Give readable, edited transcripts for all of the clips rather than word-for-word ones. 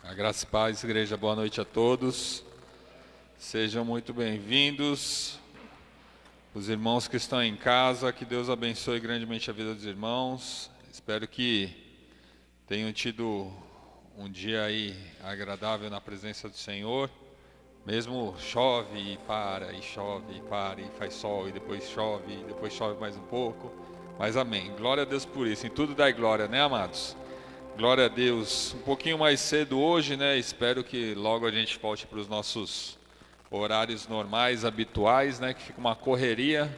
A graça e paz, igreja, boa noite a todos. Sejam muito bem-vindos. Os irmãos que estão em casa, que Deus abençoe grandemente a vida dos irmãos. Espero que tenham tido um dia aí agradável na presença do Senhor. Mesmo chove e para, e chove e para, e faz sol, e depois chove mais um pouco. Mas amém. Glória a Deus por isso. Em tudo dai glória, né, amados? Glória a Deus. Um pouquinho mais cedo hoje, né? Espero que logo a gente volte para os nossos horários normais, habituais, né? Que fica uma correria,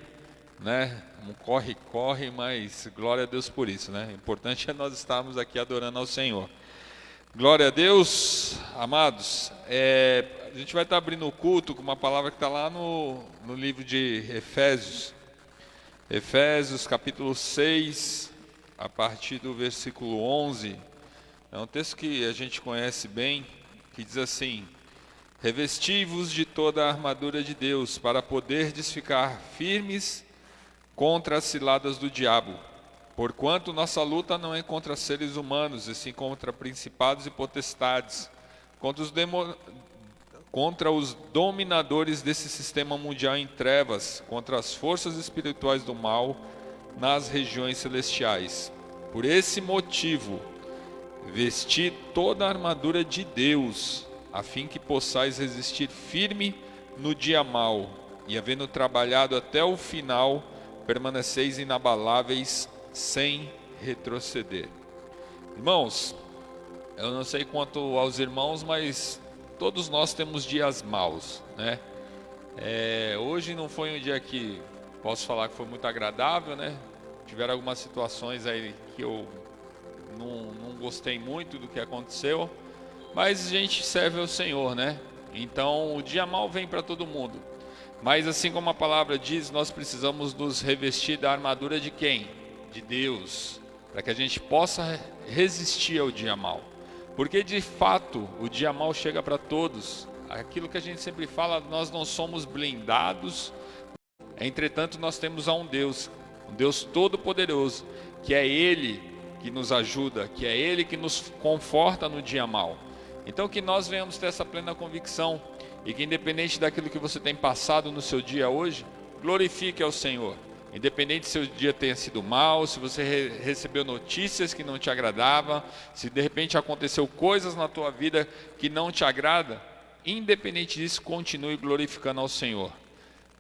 né? Um corre, mas glória a Deus por isso, né? O importante é nós estarmos aqui adorando ao Senhor. Glória a Deus, amados. A gente vai estar abrindo o culto com uma palavra que está lá no livro de Efésios. Efésios capítulo 6, a partir do versículo 11. É um texto que a gente conhece bem, que diz assim: revesti-vos de toda a armadura de Deus, para poderdes ficar firmes contra as ciladas do diabo. Porquanto nossa luta não é contra seres humanos, e sim contra principados e potestades, contra os dominadores desse sistema mundial em trevas, contra as forças espirituais do mal nas regiões celestiais. Por esse motivo, vesti toda a armadura de Deus, a fim que possais resistir firme no dia mau, e havendo trabalhado até o final, permaneceis inabaláveis, sem retroceder. Irmãos, eu não sei quanto aos irmãos, mas todos nós temos dias maus, né? Hoje não foi um dia que posso falar que foi muito agradável, né? Tiveram algumas situações aí que eu não gostei muito do que aconteceu, mas a gente serve ao Senhor, né? Então o dia mau vem para todo mundo, mas assim como a palavra diz, nós precisamos nos revestir da armadura de quem? De Deus, para que a gente possa resistir ao dia mau, porque de fato o dia mau chega para todos. Aquilo que a gente sempre fala, nós não somos blindados, entretanto nós temos um Deus todo-poderoso, que é Ele que nos ajuda, que é Ele que nos conforta no dia mau. Então que nós venhamos ter essa plena convicção, e que independente daquilo que você tem passado no seu dia hoje, glorifique ao Senhor. Independente se o dia tenha sido mau, se você recebeu notícias que não te agradavam, se de repente aconteceu coisas na tua vida que não te agrada, independente disso, continue glorificando ao Senhor.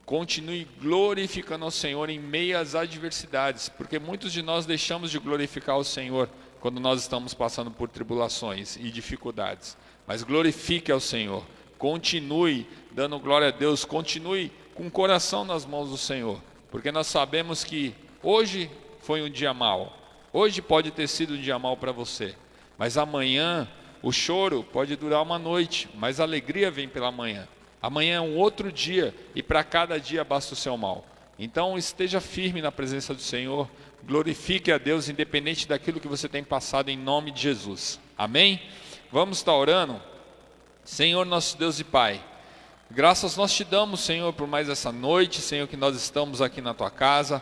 Continue glorificando ao Senhor em meio às adversidades, porque muitos de nós deixamos de glorificar ao Senhor quando nós estamos passando por tribulações e dificuldades. Mas glorifique ao Senhor, continue dando glória a Deus, continue com o coração nas mãos do Senhor, porque nós sabemos que hoje foi um dia mau, hoje pode ter sido um dia mau para você, mas amanhã o choro pode durar uma noite, mas a alegria vem pela manhã. Amanhã é um outro dia, e para cada dia basta o seu mal. Então esteja firme na presença do Senhor, glorifique a Deus independente daquilo que você tem passado, em nome de Jesus. Amém? Vamos estar orando. Senhor nosso Deus e Pai, graças nós te damos, Senhor, por mais essa noite, Senhor, que nós estamos aqui na tua casa,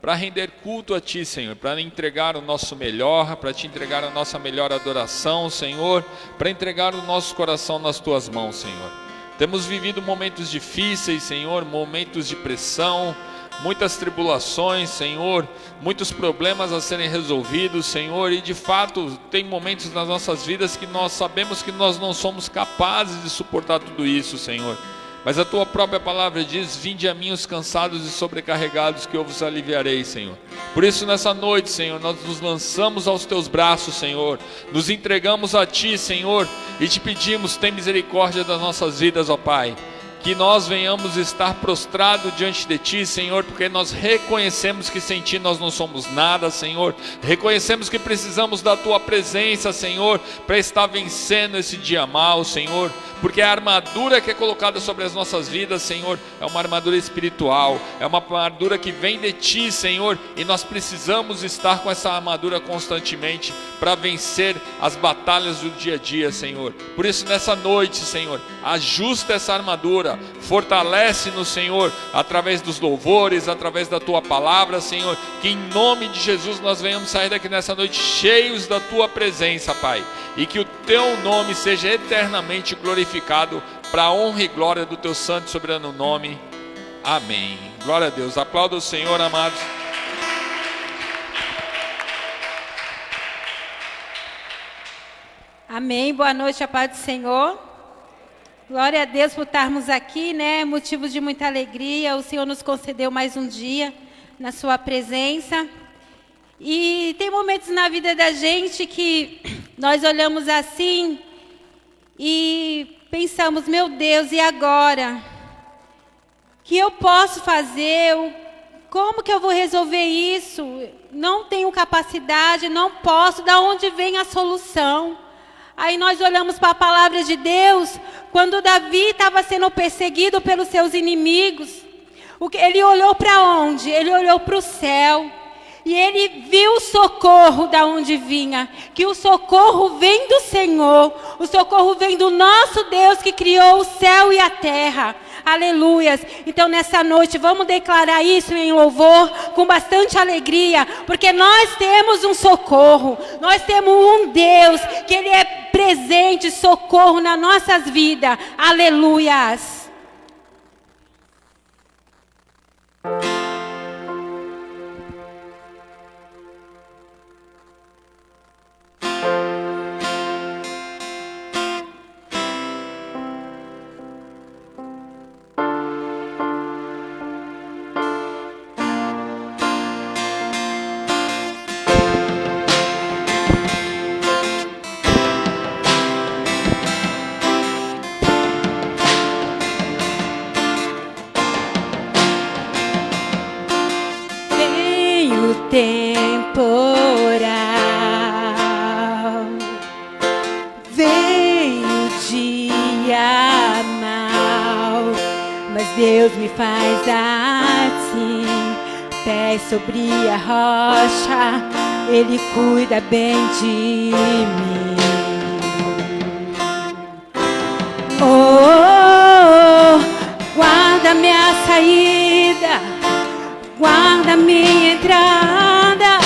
para render culto a Ti, Senhor, para entregar o nosso melhor, para Te entregar a nossa melhor adoração, Senhor, para entregar o nosso coração nas Tuas mãos, Senhor. Temos vivido momentos difíceis, Senhor, momentos de pressão, muitas tribulações, Senhor, muitos problemas a serem resolvidos, Senhor, e de fato tem momentos nas nossas vidas que nós sabemos que nós não somos capazes de suportar tudo isso, Senhor. Mas a Tua própria palavra diz: vinde a mim os cansados e sobrecarregados, que eu vos aliviarei, Senhor. Por isso nessa noite, Senhor, nós nos lançamos aos Teus braços, Senhor, nos entregamos a Ti, Senhor, e Te pedimos: tem misericórdia das nossas vidas, ó Pai. Que nós venhamos estar prostrados diante de Ti, Senhor, porque nós reconhecemos que sem Ti nós não somos nada, Senhor. Reconhecemos que precisamos da Tua presença, Senhor, para estar vencendo esse dia mau, Senhor. Porque a armadura que é colocada sobre as nossas vidas, Senhor, é uma armadura espiritual, é uma armadura que vem de Ti, Senhor, e nós precisamos estar com essa armadura constantemente para vencer as batalhas do dia a dia, Senhor. Por isso nessa noite, Senhor, ajusta essa armadura, fortalece-nos, Senhor, através dos louvores, através da Tua palavra, Senhor, que em nome de Jesus nós venhamos sair daqui nessa noite cheios da Tua presença, Pai. e que o teu nome seja eternamente glorificado para a honra e glória do teu santo e soberano nome. Amém. Glória a Deus. Aplauda o Senhor, amados. Amém. Boa noite, a paz do Senhor. Glória a Deus por estarmos aqui, né? Motivo de muita alegria. O Senhor nos concedeu mais um dia na sua presença. E tem momentos na vida da gente que nós olhamos assim e pensamos, meu Deus, e agora? O que eu posso fazer? Como que eu vou resolver isso? Não tenho capacidade, não posso. Da onde vem a solução? Aí nós olhamos para a palavra de Deus, quando Davi estava sendo perseguido pelos seus inimigos. Ele olhou para onde? Ele olhou para o céu. E ele viu o socorro da onde vinha, que o socorro vem do Senhor, o socorro vem do nosso Deus que criou o céu e a terra. Aleluias. Então nessa noite vamos declarar isso em louvor com bastante alegria, porque nós temos um socorro, nós temos um Deus que Ele é presente, socorro nas nossas vidas. Aleluias. Temporal, vem o dia mal, mas Deus me faz assim, pé sobre a rocha, Ele cuida bem de mim. Oh, guarda minha saída, guarda minha entrada,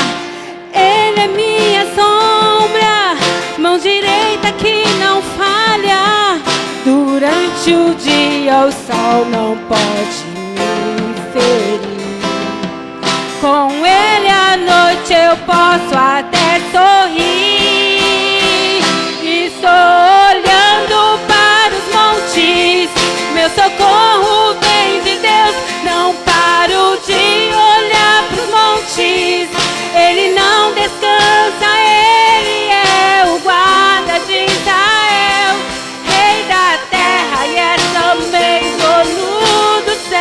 Ele é minha sombra, mão direita que não falha. Durante o dia o sol não pode me ferir. Com Ele à noite eu posso até sorrir. Estou olhando para os montes, meu socorro vem de Deus. Não paro de olhar para os montes, Ele não descansa, Ele é o guarda de Israel, Rei da terra e é também dono do céu.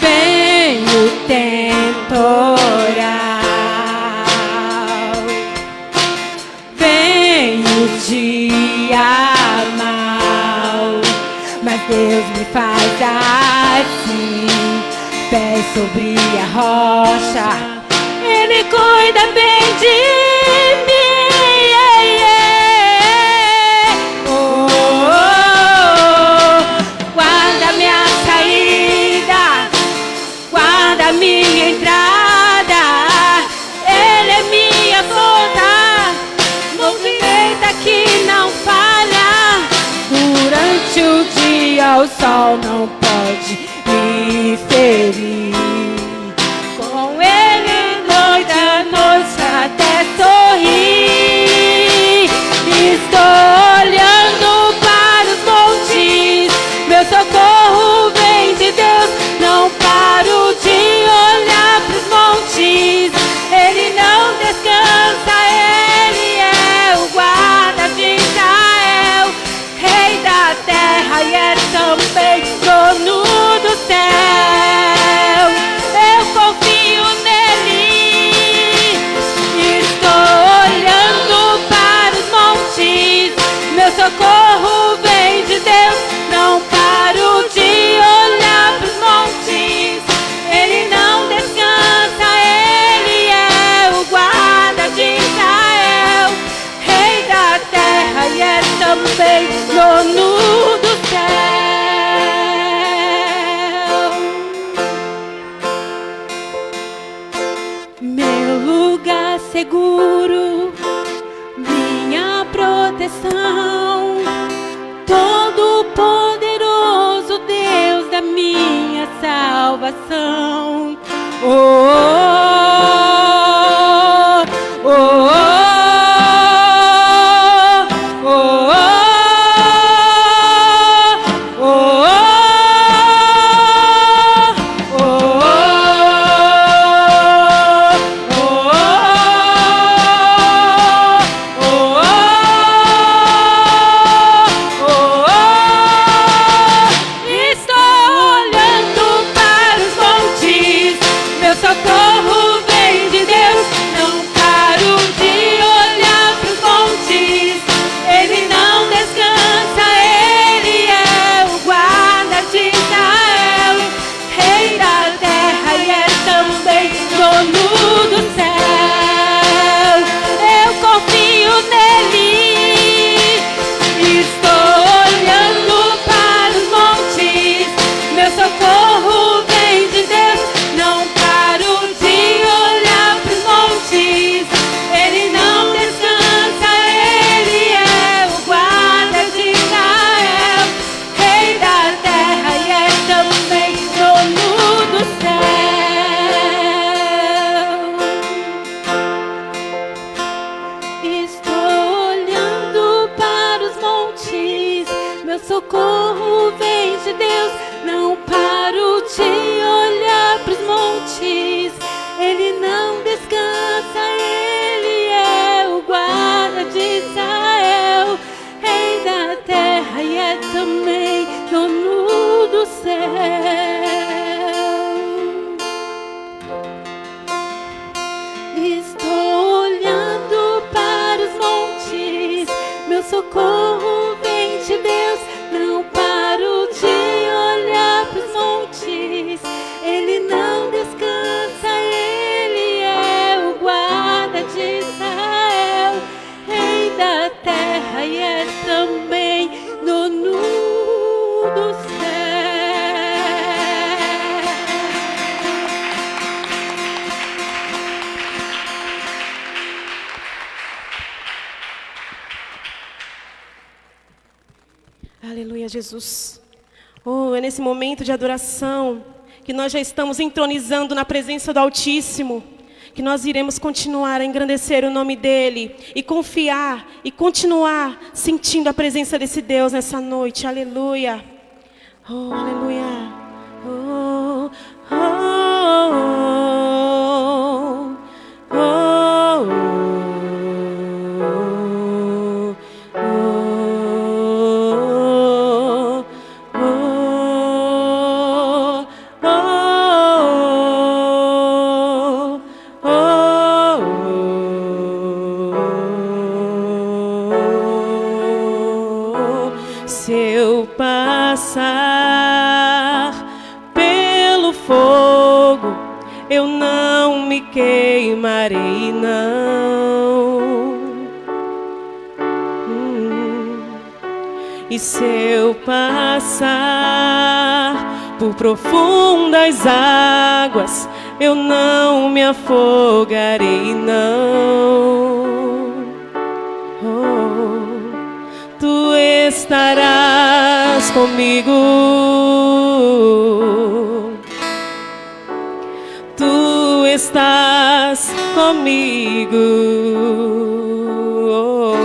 Vem o temporal, vem o dia mal, mas Deus me faz assim, pé sobre a rocha, Ele cuida bem de mim. Oh, oh, oh. Guarda minha saída, guarda minha entrada, Ele é minha força, movimenta que não falha. Durante o dia o sol não pode me ferir. Com Ele noite a noite até sorrir. Estou olhando para os montes, meu socorro vem de Deus. Não paro de olhar para os montes, Ele não descansa, Ele é o guarda de Israel, Rei da terra e é também dono do céu. lugar seguro, minha proteção, Todo-Poderoso Deus da minha salvação. Oh, oh, oh, oh, oh, oh, oh, socorro vem de Deus, não paro de olhar pros montes. Ele não descansa, ele é o guarda de Israel, rei da terra e é também dono do céu. Eu confio nele, estou olhando para os montes, meu socorro vem de Deus, não paro de olhar pros montes. Ele não descansa, ele é o guarda de Israel, rei da terra e é também dono do céu. Estou olhando para os montes, meu socorro vem de Deus, não paro de olhar pros montes. Ele não descansa, ele é o guarda de Israel, rei da terra e é também dono do céu. Estou olhando para os montes, meu socorro vem de Deus, não paro de olhar pros montes. Ele não descansa, ele é o guarda de Israel, rei da terra e é também dono do céu. Aleluia, Jesus. Oh, é nesse momento de adoração que nós já estamos entronizando na presença do Altíssimo, que nós iremos continuar a engrandecer o nome dEle e confiar e continuar sentindo a presença desse Deus nessa noite. Aleluia. Oh, aleluia. Oh, oh, oh, oh, oh, oh, se eu passar pelo fogo, eu não me queimarei, não. E se eu passar por profundas águas, eu não me afogarei, não. Oh, tu estarás comigo, tu estás comigo. Oh,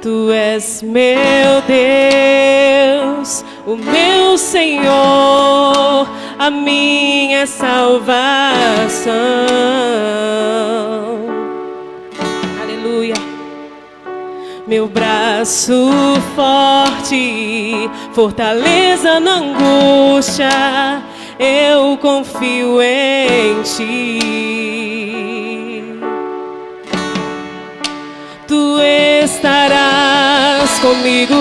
tu és meu Deus, o meu Senhor, a minha salvação. Aleluia. Meu braço forte, fortaleza na angústia, eu confio em ti. Tu estarás comigo,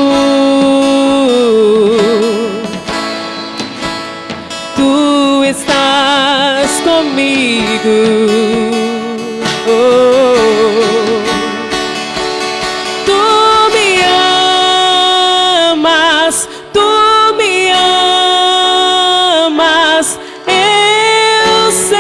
tu estás comigo. Oh, tu me amas, tu me amas, eu sei.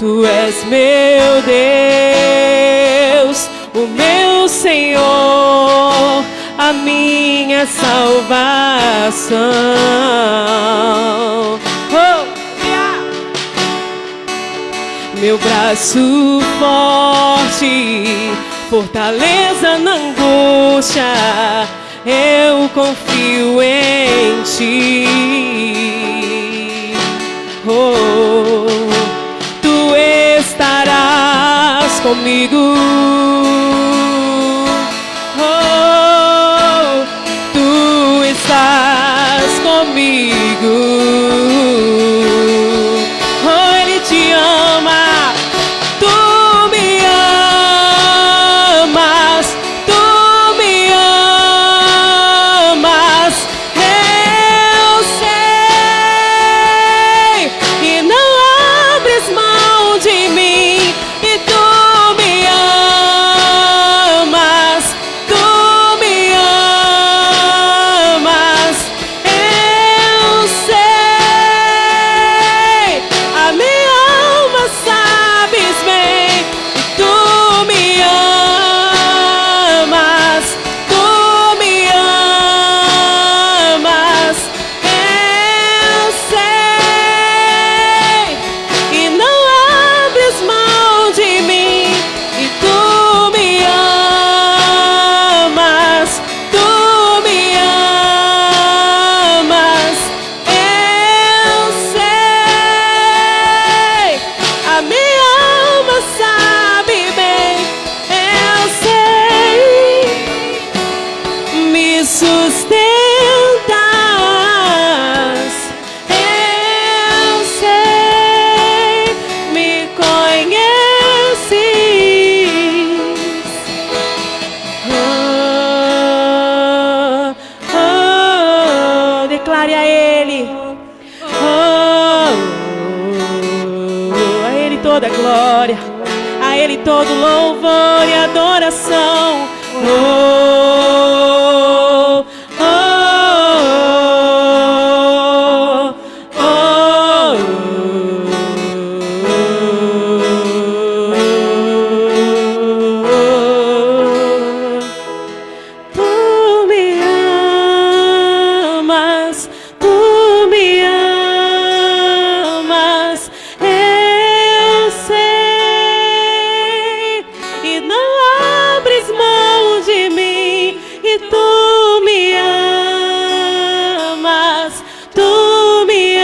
Tu és meu Deus, o meu Senhor, a minha salvação. Oh, yeah. Meu braço forte, fortaleza na angústia, eu confio em Ti. Oh, Tu estarás comigo. Oh, Tu estás comigo. Oh, Ele te ama. Tu me amas. Tu me amas. Eu sei. E não abres mão de mim. E Tu me amas. Tu me amas. Eu sei. A minha alma sabes bem. E Tu me amas. Tu me amas. Eu sei. E não abres mão de mim. E Tu me amas. Tu me amas. Eu sei. A minha alma sabe bem. Eu sei. Me sustentas. Eu sei. Me conheces. Declare a Ele. A Ele toda glória, a Ele todo louvor e adoração. Tu me amas, Tu me amas, eu sei. E não abres mão de mim. E Tu me amas, Tu me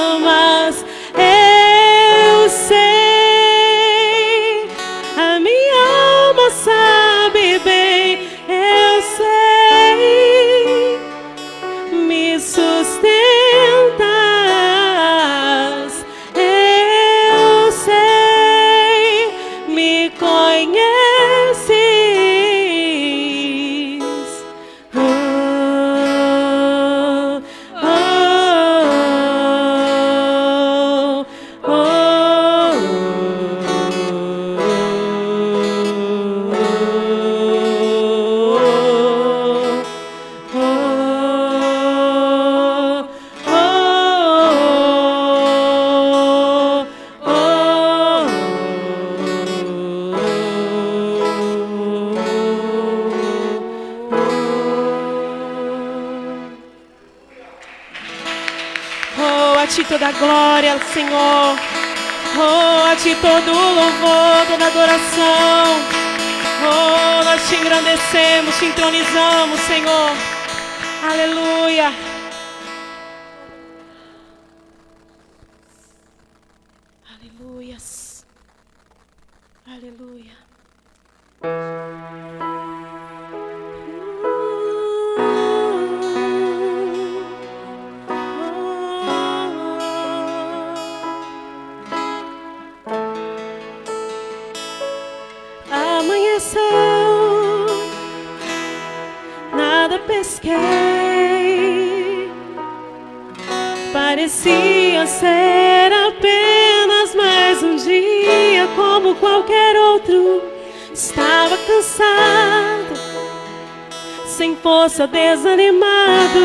amas, eu sei. A minha alma sabe bem, eu sei. Me sustentas, eu sei. Me conheces. Oh, a Ti toda a glória, Senhor. Oh, a Ti todo o louvor, toda a adoração. Oh, nós Te engrandecemos, Te entronizamos, Senhor. Aleluia. Aleluias. Aleluia. Amanheceu, nada pesquei. Parecia ser apenas mais um dia como qualquer outro. Estava cansado, sem força, desanimado,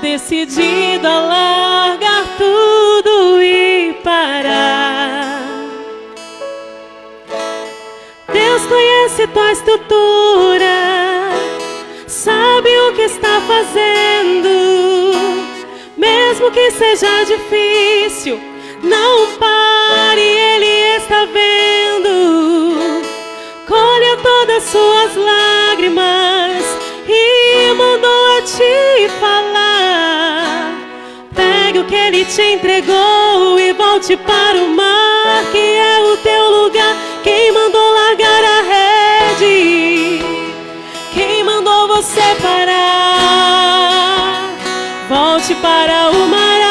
decidido a largar tudo e parar. Deus conhece tua estrutura, sabe o que está fazendo. Mesmo que seja difícil, não pare, Ele está vendo. Colhe todas suas lágrimas e mandou a te falar. Pegue o que Ele te entregou e volte para o mar, que é o teu lugar. Quem mandou largar a rede? Quem mandou você parar? Volte para o mar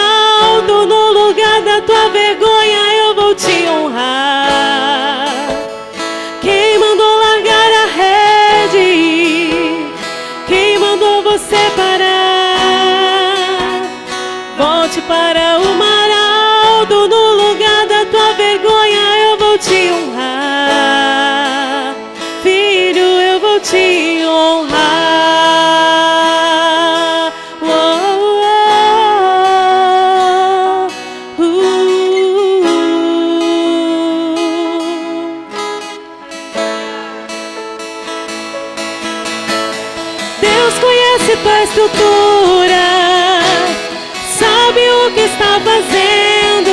alto, no lugar da tua vergonha eu vou te honrar. Quem mandou largar a rede? Quem mandou você parar? Volte para o mar alto, no lugar da tua vergonha eu vou te honrar. Filho, eu vou te honrar. Deus conhece tua estrutura, sabe o que está fazendo.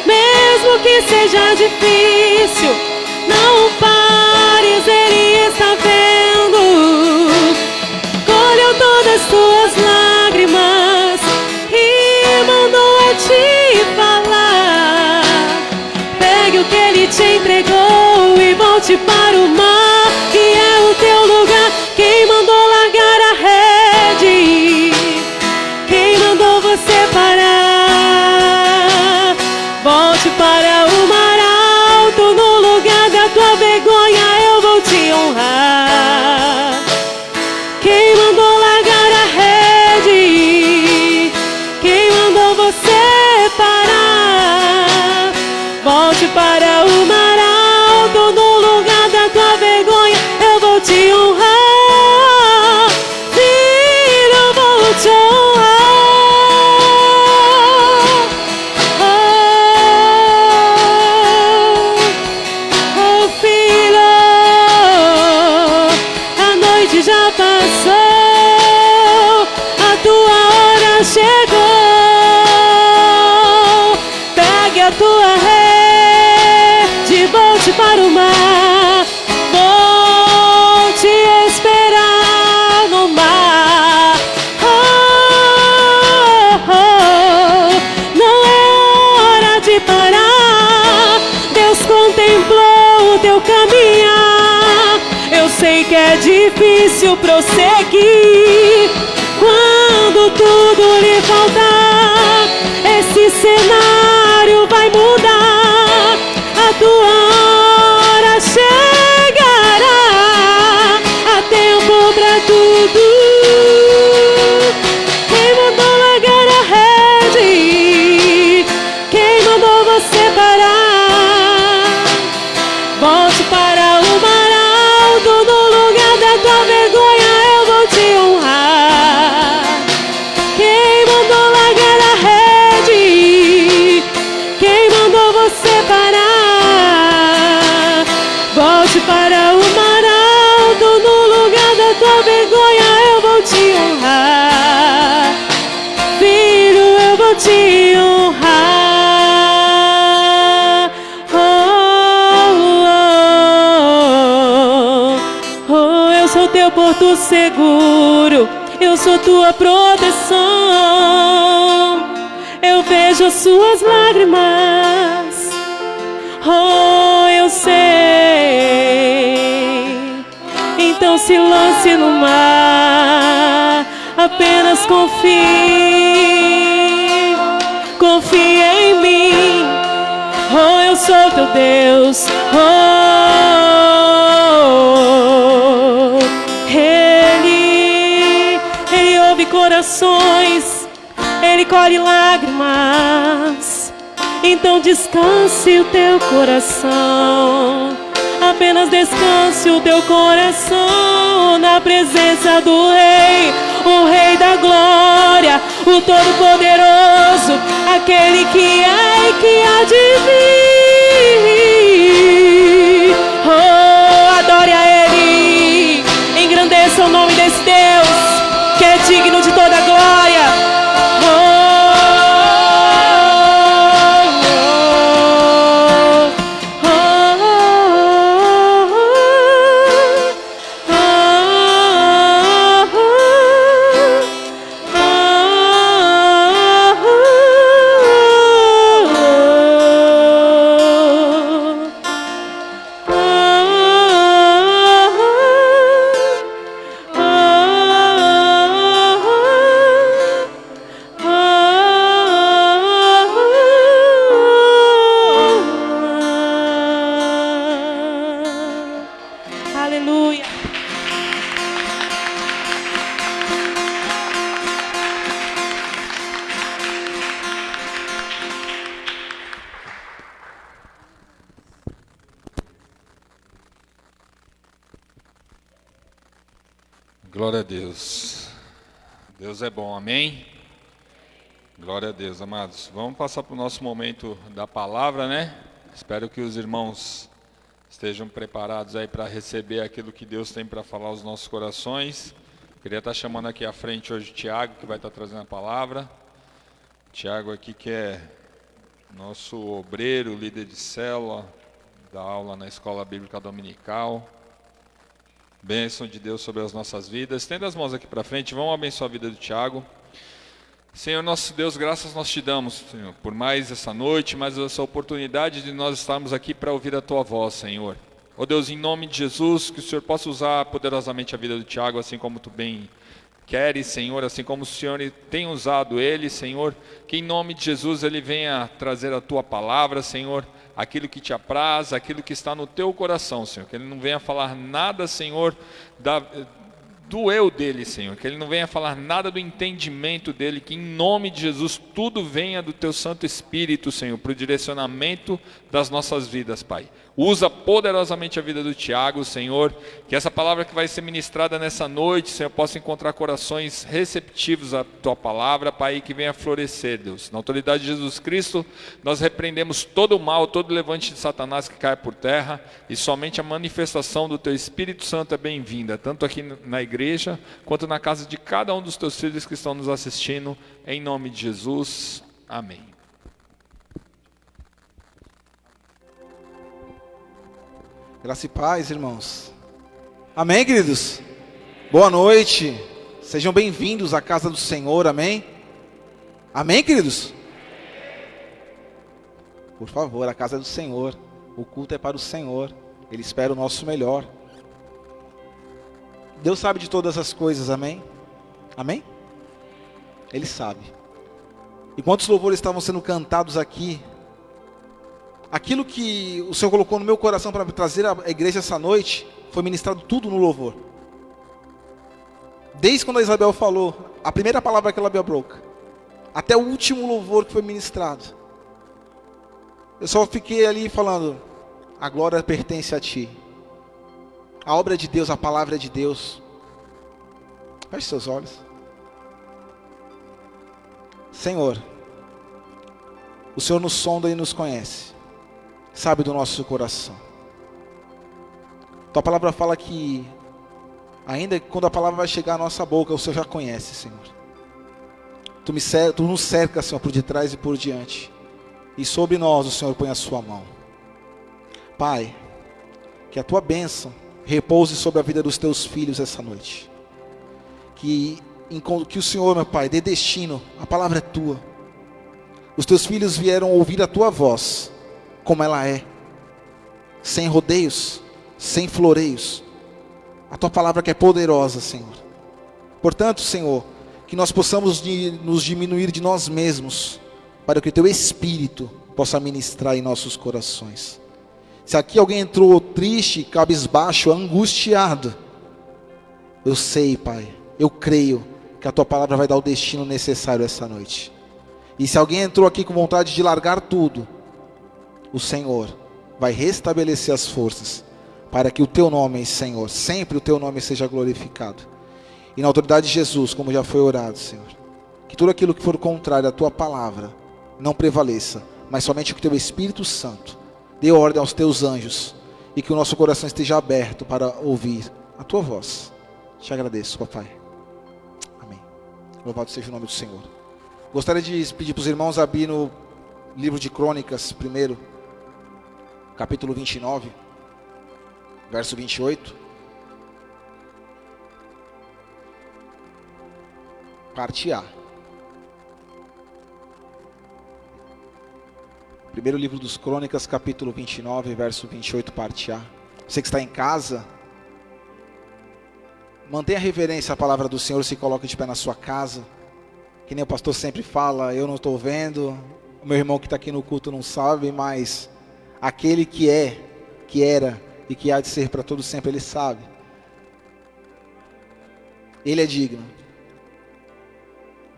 Mesmo que seja difícil, não pares, Ele está vendo. Colheu todas tuas lágrimas e mandou a te falar. Pegue o que Ele te entregou e volte para o mar, que é o teu lugar. Quem mandou largar a rede? Quem mandou você parar? Volte para o mar alto, no lugar da tua vergonha eu vou te honrar. Quem mandou largar a rede? Quem mandou você parar? Volte para o mar alto, no lugar da tua vergonha eu vou te honrar. Filho, eu vou te honrar. Oh, filho, a noite já passou, a tua hora chegou. Pegue a tua rede, volte para o mar. Vou te esperar no mar. Oh, oh, oh. Não é hora de parar. Deus contemplou o teu caminhar. Eu sei que é difícil prosseguir quando tudo lhe faltar. Esse cenário vai mudar, a tua hora chegará. Há tempo pra tudo. Quem mandou largar a rede? Quem mandou você parar? Volte para o mar alto, no lugar da tua vergonha eu vou te honrar. Quem mandou largar a rede? Quem mandou você parar? Volte para o mar alto, no lugar da tua vergonha eu vou te honrar. Filho, eu vou te honrar. Oh, oh, oh, oh. Eu sou teu porto seguro, eu sou tua proteção. Eu vejo as suas lágrimas. Oh, eu sei. Então se lance no mar, apenas confie. Confie em mim. Oh, eu sou teu Deus. Oh, Ele ouve corações, Ele colhe lágrimas. Então descanse o teu coração. Apenas descanse o teu coração na presença do Rei, o Rei da glória, o Todo-Poderoso. poderoso, aquele que é e que há de vir. Oh, adore a Ele, engrandeça o nome desse Deus, que é digno de toda glória. Glória a Deus. Deus é bom, amém? Glória a Deus, amados. Vamos passar para o nosso momento da palavra, né? Espero que os irmãos estejam preparados aí para receber aquilo que Deus tem para falar aos nossos corações. Queria estar chamando aqui à frente hoje o Tiago, que vai estar trazendo a palavra. Tiago aqui que é nosso obreiro, líder de célula, dá aula na Escola Bíblica Dominical. Bênção de Deus sobre as nossas vidas. Estenda as mãos aqui para frente, vamos abençoar a vida do Tiago. Senhor nosso Deus, graças nós te damos, Senhor, por mais essa noite, mais essa oportunidade de nós estarmos aqui para ouvir a Tua voz, Senhor. Ó Deus, em nome de Jesus, que o Senhor possa usar poderosamente a vida do Tiago, assim como Tu bem queres, Senhor, assim como o Senhor tem usado ele, Senhor, que em nome de Jesus ele venha trazer a Tua palavra, Senhor, aquilo que te apraz, aquilo que está no Teu coração, Senhor, que ele não venha falar nada, Senhor, do eu dele, Senhor, que ele não venha falar nada do entendimento dele, que em nome de Jesus tudo venha do Teu Santo Espírito, Senhor, para o direcionamento das nossas vidas, Pai. Usa poderosamente a vida do Tiago, Senhor, que essa palavra que vai ser ministrada nessa noite, Senhor, possa encontrar corações receptivos à Tua palavra, Pai, que venha florescer, Deus. Na autoridade de Jesus Cristo, nós repreendemos todo o mal, todo levante de Satanás que cai por terra, e somente a manifestação do Teu Espírito Santo é bem-vinda, tanto aqui na igreja, quanto na casa de cada um dos Teus filhos que estão nos assistindo, em nome de Jesus, amém. Graça e paz, irmãos. Amém, queridos? Boa noite. Sejam bem-vindos à casa do Senhor, amém? Amém, queridos? Por favor, a casa é do Senhor. O culto é para o Senhor. Ele espera o nosso melhor. Deus sabe de todas as coisas, amém? Amém? Ele sabe. Enquanto os louvores estavam sendo cantados aqui, aquilo que o Senhor colocou no meu coração para trazer à igreja essa noite, foi ministrado tudo no louvor. Desde quando a Isabel falou, a primeira palavra que ela abriu a boca, até o último louvor que foi ministrado, eu só fiquei ali falando, a glória pertence a Ti. A obra é de Deus, a palavra é de Deus. Feche seus olhos. Senhor, o Senhor nos sonda e nos conhece. Sabe do nosso coração. Tua palavra fala que ainda quando a palavra vai chegar à nossa boca, o Senhor já conhece, Senhor. Tu nos cerca, Senhor, por detrás e por diante. E sobre nós o Senhor põe a sua mão. Pai, que a tua bênção repouse sobre a vida dos teus filhos essa noite. Que o Senhor, meu Pai, dê destino, a palavra é tua. Os teus filhos vieram ouvir a tua voz, como ela é, sem rodeios, sem floreios. A tua palavra que é poderosa, Senhor. Portanto, Senhor, que nós possamos nos diminuir de nós mesmos, para que o teu Espírito possa ministrar em nossos corações. Se aqui alguém entrou triste, cabisbaixo, angustiado, eu sei, Pai, eu creio que a tua palavra vai dar o destino necessário essa noite. E se alguém entrou aqui com vontade de largar tudo, o Senhor vai restabelecer as forças, para que o teu nome, Senhor, sempre o teu nome seja glorificado. E na autoridade de Jesus, como já foi orado, Senhor, que tudo aquilo que for contrário à tua palavra não prevaleça, mas somente que o teu Espírito Santo dê ordem aos teus anjos e que o nosso coração esteja aberto para ouvir a tua voz. Te agradeço, papai. Amém. Louvado seja o nome do Senhor. Gostaria de pedir para os irmãos abrir no livro de Crônicas, primeiro, capítulo 29, verso 28. Parte A. Primeiro livro dos Crônicas, capítulo 29, verso 28, parte A. Você que está em casa, mantenha reverência à palavra do Senhor, se coloque de pé na sua casa. Que nem o pastor sempre fala, eu não estou vendo, o meu irmão que está aqui no culto não sabe, mas aquele que é, que era e que há de ser para todo sempre, ele sabe. Ele é digno.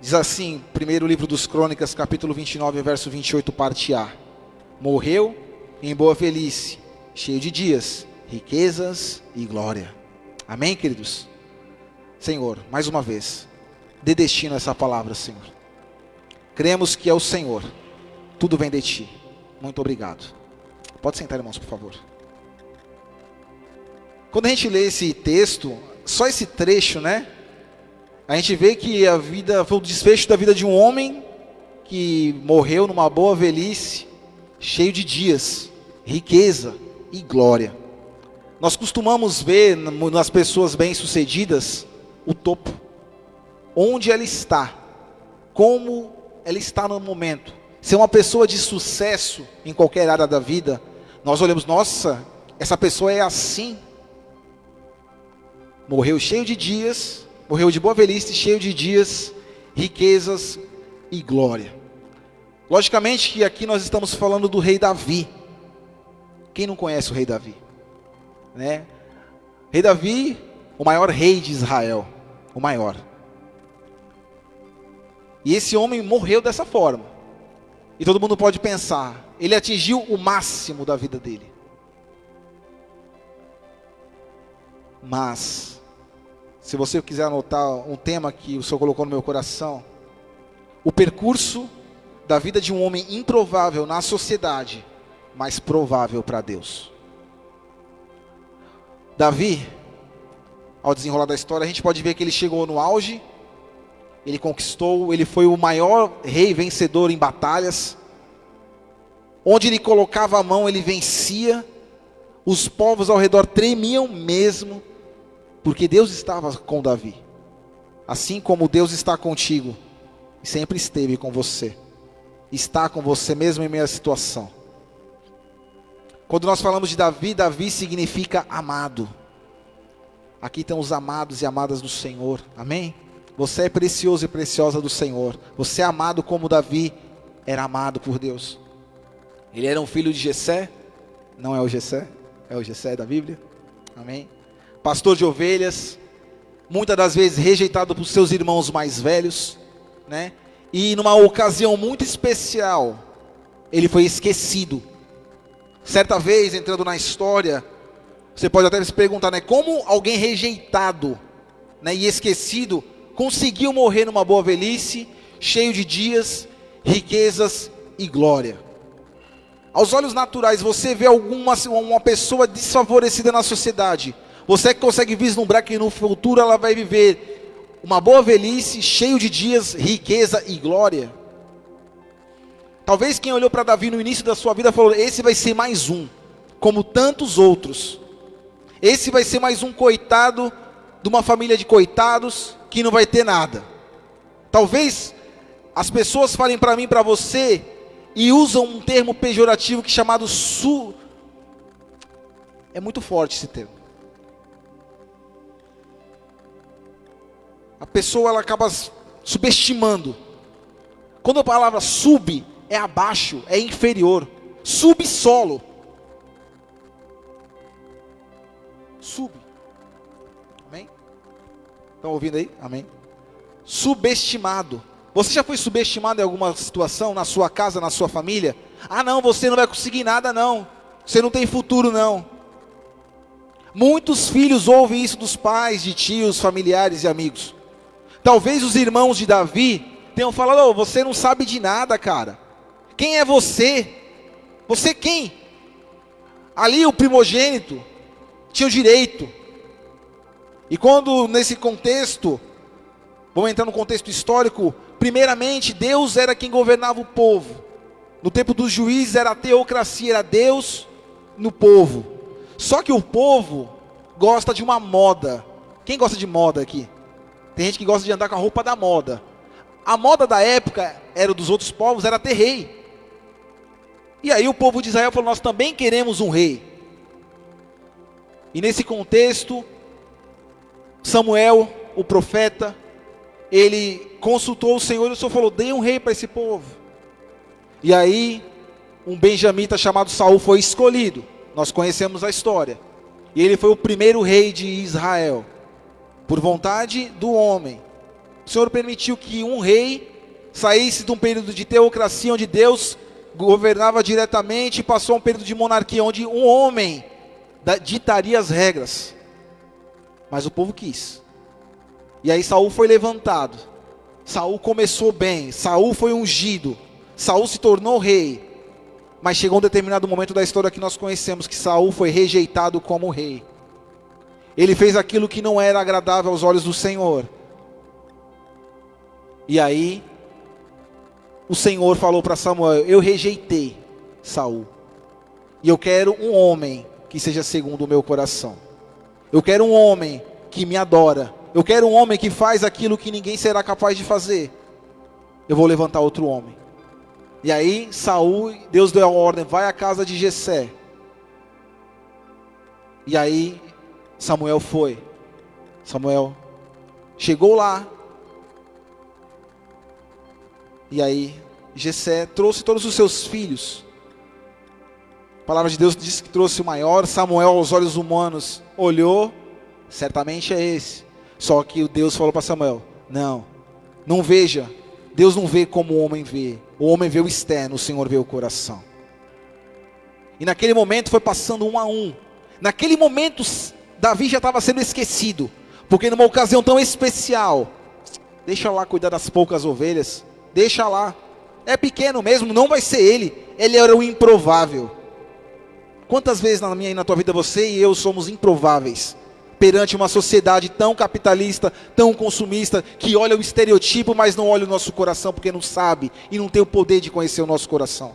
Diz assim, primeiro livro dos Crônicas, capítulo 29, verso 28, parte A. Morreu em boa velhice, cheio de dias, riquezas e glória. Amém, queridos? Senhor, mais uma vez, dê destino a essa palavra, Senhor. Cremos que é o Senhor, tudo vem de Ti. Muito obrigado. Pode sentar, irmãos, por favor. Quando a gente lê esse texto, só esse trecho, né? A gente vê que a vida foi o desfecho da vida de um homem que morreu numa boa velhice, cheio de dias, riqueza e glória. Nós costumamos ver nas pessoas bem-sucedidas o topo, onde ela está, como ela está no momento. Se é uma pessoa de sucesso em qualquer área da vida, nós olhamos, nossa, essa pessoa é assim. Morreu cheio de dias, morreu de boa velhice, cheio de dias, riquezas e glória. Logicamente que aqui nós estamos falando do rei Davi. Quem não conhece o rei Davi? Né? Rei Davi, o maior rei de Israel, o maior. E esse homem morreu dessa forma. E todo mundo pode pensar, ele atingiu o máximo da vida dele. Mas, se você quiser anotar um tema que o Senhor colocou no meu coração, o percurso da vida de um homem improvável na sociedade, mas provável para Deus. Davi, ao desenrolar da história, a gente pode ver que ele chegou no auge, ele conquistou, ele foi o maior rei vencedor em batalhas, onde ele colocava a mão, ele vencia, os povos ao redor tremiam mesmo, porque Deus estava com Davi, assim como Deus está contigo, e sempre esteve com você, está com você mesmo em meio à situação. Quando nós falamos de Davi, Davi significa amado. Aqui estão os amados e amadas do Senhor, amém? Você é precioso e preciosa do Senhor, você é amado como Davi era amado por Deus. Ele era um filho de Jessé, não é o Jessé, é o Jessé da Bíblia, amém? Pastor de ovelhas, muitas das vezes rejeitado por seus irmãos mais velhos, né? E numa ocasião muito especial, ele foi esquecido. Certa vez, entrando na história, você pode até se perguntar, né? Como alguém rejeitado, né, e esquecido, conseguiu morrer numa boa velhice, cheio de dias, riquezas e glória? Aos olhos naturais, você vê uma pessoa desfavorecida na sociedade, você consegue vislumbrar que no futuro ela vai viver uma boa velhice, cheio de dias, riqueza e glória? Talvez quem olhou para Davi no início da sua vida falou, esse vai ser mais um, como tantos outros. Esse vai ser mais um coitado de uma família de coitados que não vai ter nada. Talvez as pessoas falem para mim, para você, e usam um termo pejorativo que é chamado é muito forte esse termo. A pessoa ela acaba subestimando. Quando a palavra sub é abaixo, é inferior. Subsolo. Sub. Amém? Estão ouvindo aí? Amém? Subestimado. Você já foi subestimado em alguma situação, na sua casa, na sua família? Ah não, você não vai conseguir nada não. Você não tem futuro não. Muitos filhos ouvem isso dos pais, de tios, familiares e amigos. Talvez os irmãos de Davi tenham falado: "Oh, você não sabe de nada, cara. Quem é você? Você quem?" Ali o primogênito tinha o direito. E quando nesse contexto, vamos entrar no contexto histórico, primeiramente Deus era quem governava o povo. No tempo dos juízes era a teocracia, era Deus no povo. Só que o povo gosta de uma moda. Quem gosta de moda aqui? Tem gente que gosta de andar com a roupa da moda. A moda da época, era dos outros povos, era ter rei. E aí o povo de Israel falou: nós também queremos um rei. E nesse contexto, Samuel, o profeta, ele consultou o Senhor e o Senhor falou: dê um rei para esse povo. E aí, um benjamita chamado Saul foi escolhido. Nós conhecemos a história. E ele foi o primeiro rei de Israel, por vontade do homem. O Senhor permitiu que um rei saísse de um período de teocracia, onde Deus governava diretamente, e passou a um período de monarquia, onde um homem ditaria as regras. Mas o povo quis. E aí Saul foi levantado. Saul começou bem. Saul foi ungido. Saul se tornou rei. Mas chegou um determinado momento da história que nós conhecemos, que Saul foi rejeitado como rei. Ele fez aquilo que não era agradável aos olhos do Senhor. E aí o Senhor falou para Samuel: eu rejeitei Saul. E eu quero um homem que seja segundo o meu coração. Eu quero um homem que me adora. Eu quero um homem que faz aquilo que ninguém será capaz de fazer. Eu vou levantar outro homem. E aí Saul, Deus deu a ordem: vai à casa de Jessé. E aí Samuel foi. Samuel chegou lá. E aí Jessé trouxe todos os seus filhos. A palavra de Deus diz que trouxe o maior. Samuel, aos olhos humanos, olhou: certamente é esse. Só que Deus falou para Samuel: não veja. Deus não vê como o homem vê. O homem vê o externo, o Senhor vê o coração. E naquele momento foi passando 1 a 1. Naquele momento Davi já estava sendo esquecido, porque numa ocasião tão especial, deixa lá cuidar das poucas ovelhas, deixa lá, é pequeno mesmo, não vai ser ele era o improvável. Quantas vezes na minha e na tua vida você e eu somos improváveis, perante uma sociedade tão capitalista, tão consumista, que olha o estereotipo, mas não olha o nosso coração, porque não sabe e não tem o poder de conhecer o nosso coração.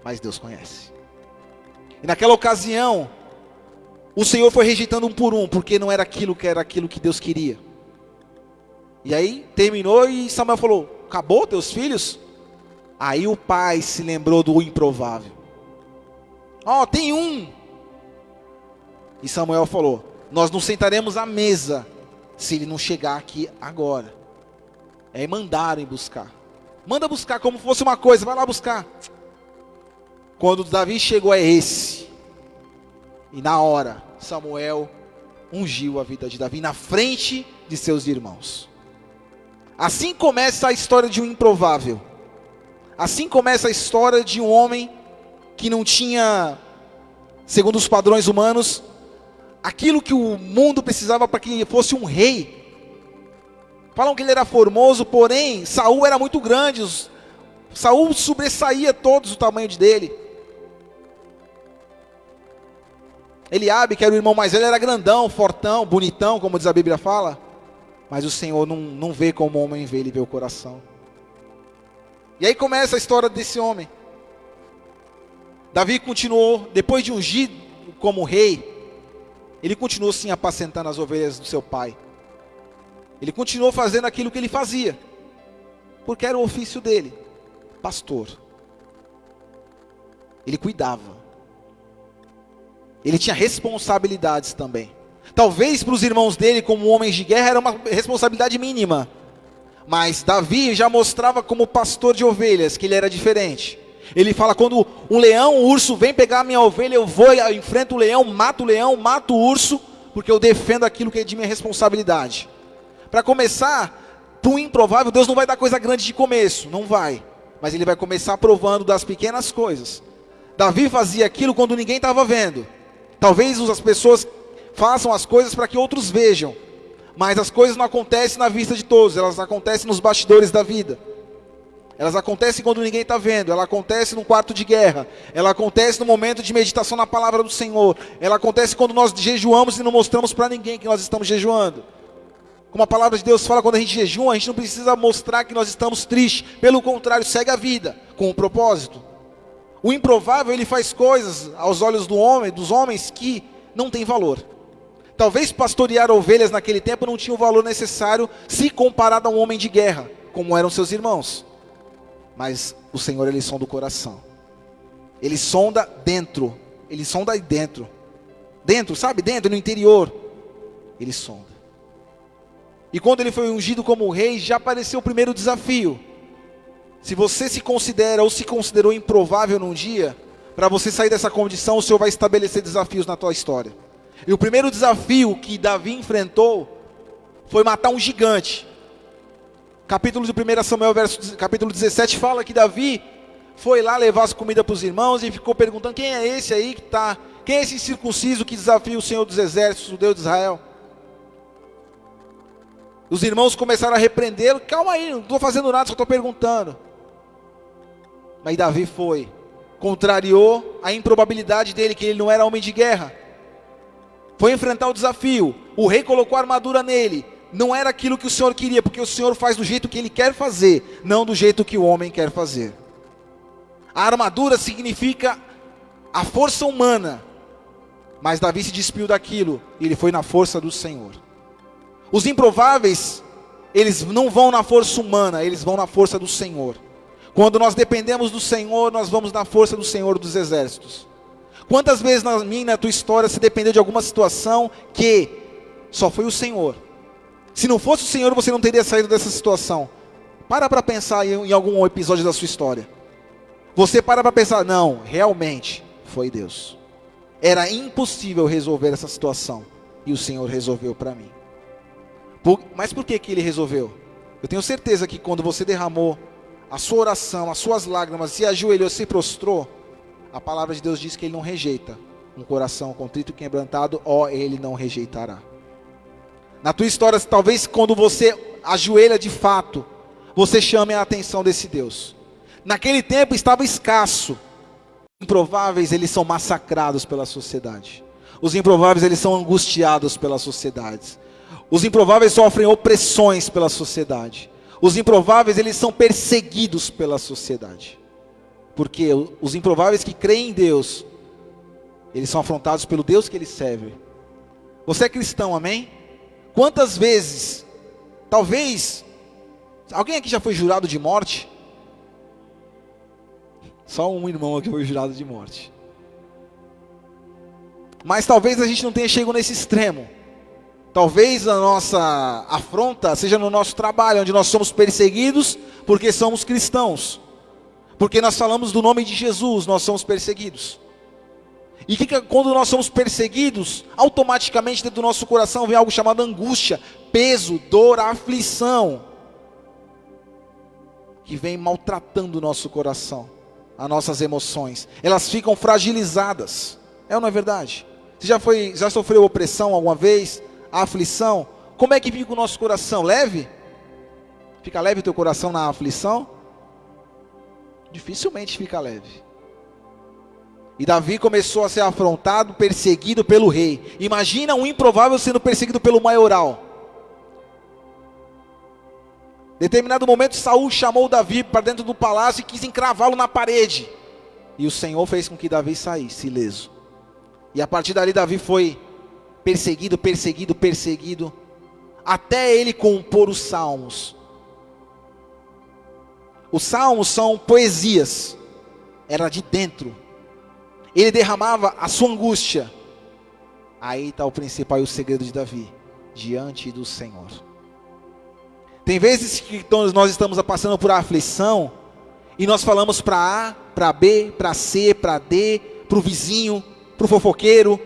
Mas Deus conhece. E naquela ocasião, o Senhor foi rejeitando um por um, porque não era aquilo que Deus queria. E aí terminou e Samuel falou: acabou teus filhos? Aí o pai se lembrou do improvável. Tem um. E Samuel falou: nós não sentaremos à mesa se ele não chegar aqui agora. Aí mandaram ir buscar. Manda buscar como fosse uma coisa, vai lá buscar. Quando Davi chegou, é esse. E na hora, Samuel ungiu a vida de Davi na frente de seus irmãos. Assim começa a história de um improvável. Assim começa a história de um homem que não tinha, segundo os padrões humanos, aquilo que o mundo precisava para que fosse um rei. Falam que ele era formoso, porém Saul era muito grande. Saul sobressaía todos o tamanho dele. Eliabe, que era o irmão mais velho, era grandão, fortão, bonitão, como diz a Bíblia fala. Mas o Senhor não vê como o homem vê, ele vê o coração. E aí começa a história desse homem. Davi continuou, depois de ungir como rei, ele continuou sim apacentando as ovelhas do seu pai. Ele continuou fazendo aquilo que ele fazia, porque era o ofício dele, pastor. Ele cuidava. Ele tinha responsabilidades também. Talvez para os irmãos dele, como homens de guerra, era uma responsabilidade mínima. Mas Davi já mostrava como pastor de ovelhas, que ele era diferente. Ele fala: quando um leão, um urso vem pegar a minha ovelha, eu vou, eu enfrento o leão, mato o urso, porque eu defendo aquilo que é de minha responsabilidade. Para começar, para um improvável, Deus não vai dar coisa grande de começo, não vai. Mas ele vai começar provando das pequenas coisas. Davi fazia aquilo quando ninguém estava vendo. Talvez as pessoas façam as coisas para que outros vejam, mas as coisas não acontecem na vista de todos, elas acontecem nos bastidores da vida. Elas acontecem quando ninguém está vendo, ela acontece num quarto de guerra, ela acontece no momento de meditação na palavra do Senhor, ela acontece quando nós jejuamos e não mostramos para ninguém que nós estamos jejuando. Como a palavra de Deus fala, quando a gente jejua, a gente não precisa mostrar que nós estamos tristes, pelo contrário, segue a vida com um propósito. O improvável, ele faz coisas aos olhos dos homens que não têm valor. Talvez pastorear ovelhas naquele tempo não tinha o valor necessário se comparado a um homem de guerra, como eram seus irmãos. Mas o Senhor, ele sonda o coração. Ele sonda dentro. Ele sonda aí dentro. Dentro, sabe? Dentro, no interior. Ele sonda. E quando ele foi ungido como rei, já apareceu o primeiro desafio. Se você se considera ou se considerou improvável num dia, para você sair dessa condição, o Senhor vai estabelecer desafios na tua história. E o primeiro desafio que Davi enfrentou foi matar um gigante. Capítulo de 1 Samuel, capítulo 17, fala que Davi foi lá levar as comidas para os irmãos e ficou perguntando: quem é esse aí que está? Quem é esse incircunciso que desafia o Senhor dos Exércitos, o Deus de Israel? Os irmãos começaram a repreendê-lo: calma aí, não estou fazendo nada, só estou perguntando. Mas Davi foi, contrariou a improbabilidade dele, que ele não era homem de guerra. Foi enfrentar o desafio. O rei colocou a armadura nele. Não era aquilo que o Senhor queria, porque o Senhor faz do jeito que ele quer fazer, não do jeito que o homem quer fazer. A armadura significa a força humana, mas Davi se despiu daquilo e ele foi na força do Senhor. Os improváveis, eles não vão na força humana, eles vão na força do Senhor. Quando nós dependemos do Senhor, nós vamos na força do Senhor dos Exércitos. Quantas vezes na minha e na tua história você dependeu de alguma situação que só foi o Senhor? Se não fosse o Senhor, você não teria saído dessa situação. Para pensar em algum episódio da sua história. Você para pensar: não, realmente foi Deus. Era impossível resolver essa situação, e o Senhor resolveu para mim. Mas por que ele resolveu? Eu tenho certeza que quando você derramou a sua oração, as suas lágrimas, se ajoelhou, se prostrou, a palavra de Deus diz que ele não rejeita um coração contrito e quebrantado, ele não rejeitará. Na tua história, talvez quando você ajoelha de fato, você chame a atenção desse Deus. Naquele tempo estava escasso. Os improváveis, eles são massacrados pela sociedade. Os improváveis, eles são angustiados pela sociedade. Os improváveis sofrem opressões pela sociedade. Os improváveis, eles são perseguidos pela sociedade. Porque os improváveis que creem em Deus, eles são afrontados pelo Deus que eles servem. Você é cristão, amém? Quantas vezes, talvez, alguém aqui já foi jurado de morte? Só um irmão aqui foi jurado de morte. Mas talvez a gente não tenha chegado nesse extremo. Talvez a nossa afronta seja no nosso trabalho, onde nós somos perseguidos porque somos cristãos. Porque nós falamos do nome de Jesus, nós somos perseguidos. E quando nós somos perseguidos, automaticamente dentro do nosso coração vem algo chamado angústia, peso, dor, aflição, que vem maltratando o nosso coração, as nossas emoções. Elas ficam fragilizadas. É ou não é verdade? Você já sofreu opressão alguma vez? A aflição? Como é que fica o nosso coração? Leve? Fica leve o teu coração na aflição? Dificilmente fica leve. E Davi começou a ser afrontado, perseguido pelo rei. Imagina um improvável sendo perseguido pelo maioral. Em determinado momento, Saul chamou Davi para dentro do palácio e quis encravá-lo na parede. E o Senhor fez com que Davi saísse ileso. E a partir dali, Davi foi perseguido, até ele compor os salmos. Os salmos são poesias, era de dentro. Ele derramava a sua angústia. Aí está o principal e o segredo de Davi: diante do Senhor. Tem vezes que nós estamos passando por aflição e nós falamos para A, para B, para C, para D, para o vizinho, para o fofoqueiro,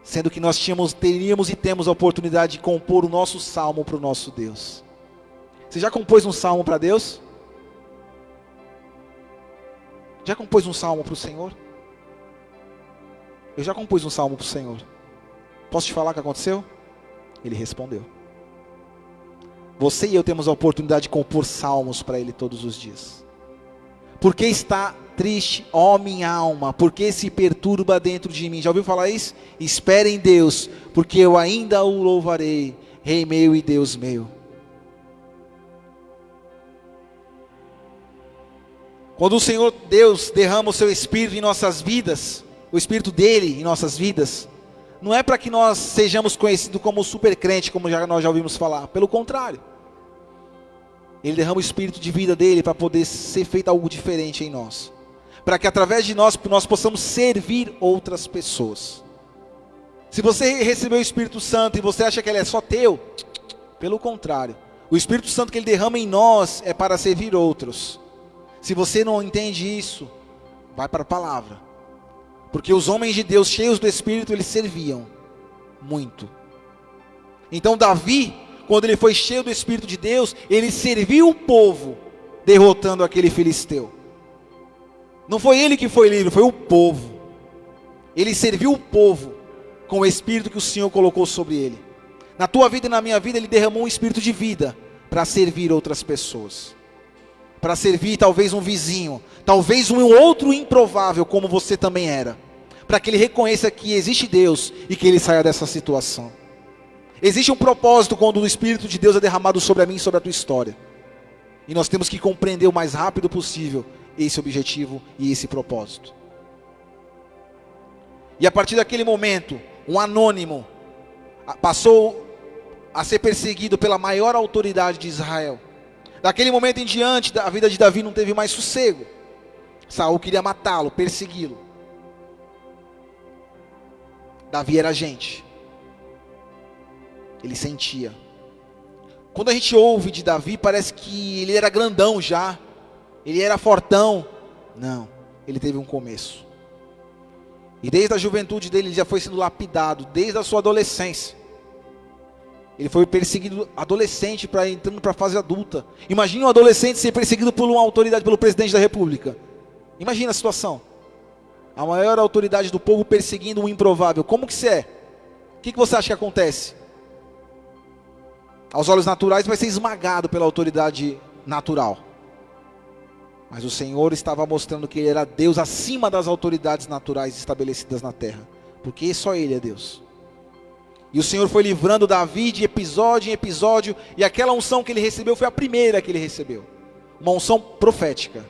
sendo que nós teríamos e temos a oportunidade de compor o nosso salmo para o nosso Deus. Você já compôs um salmo para Deus? Já compôs um salmo para o Senhor? Eu já compus um salmo para o Senhor. Posso te falar o que aconteceu? Ele respondeu. você e eu temos a oportunidade de compor salmos para Ele todos os dias. Porque está triste, ó minha alma, porque se perturba dentro de mim. Já ouviu falar isso? Espere em Deus, porque eu ainda o louvarei, Rei meu e Deus meu. Quando o Senhor Deus derrama o seu Espírito em nossas vidas, o Espírito dele em nossas vidas, não é para que nós sejamos conhecidos como super crente, como nós já ouvimos falar. Pelo contrário, Ele derrama o Espírito de vida dele para poder ser feito algo diferente em nós, para que através de nós possamos servir outras pessoas. Se você recebeu o Espírito Santo e você acha que ele é só teu, pelo contrário, o Espírito Santo que ele derrama em nós é para servir outros. Se você não entende isso, vai para a palavra, porque os homens de Deus cheios do Espírito, eles serviam muito. Então Davi, quando ele foi cheio do Espírito de Deus, ele serviu o povo, derrotando aquele filisteu. Não foi ele que foi livre, foi o povo. Ele serviu o povo com o Espírito que o Senhor colocou sobre ele. Na tua vida e na minha vida, ele derramou um Espírito de vida para servir outras pessoas, para servir talvez um vizinho, talvez um outro improvável como você também era, para que ele reconheça que existe Deus e que ele saia dessa situação. Existe um propósito quando o Espírito de Deus é derramado sobre a mim e sobre a tua história, e nós temos que compreender o mais rápido possível esse objetivo e esse propósito. E a partir daquele momento, um anônimo passou a ser perseguido pela maior autoridade de Israel. Daquele momento em diante, a vida de Davi não teve mais sossego. Saul queria matá-lo, persegui-lo. Davi era gente. Ele sentia. Quando a gente ouve de Davi, parece que ele era grandão já. Ele era fortão. Não, ele teve um começo. E desde a juventude dele, ele já foi sendo lapidado. Desde a sua adolescência. Ele foi perseguido adolescente, entrando para a fase adulta. Imagina um adolescente ser perseguido por uma autoridade, pelo presidente da república. Imagina a situação. A maior autoridade do povo perseguindo um improvável. Como que isso é? O que você acha que acontece? Aos olhos naturais vai ser esmagado pela autoridade natural. Mas o Senhor estava mostrando que Ele era Deus acima das autoridades naturais estabelecidas na terra. Porque só Ele é Deus. E o Senhor foi livrando Davi de episódio em episódio. E aquela unção que ele recebeu foi a primeira que ele recebeu. Uma unção profética.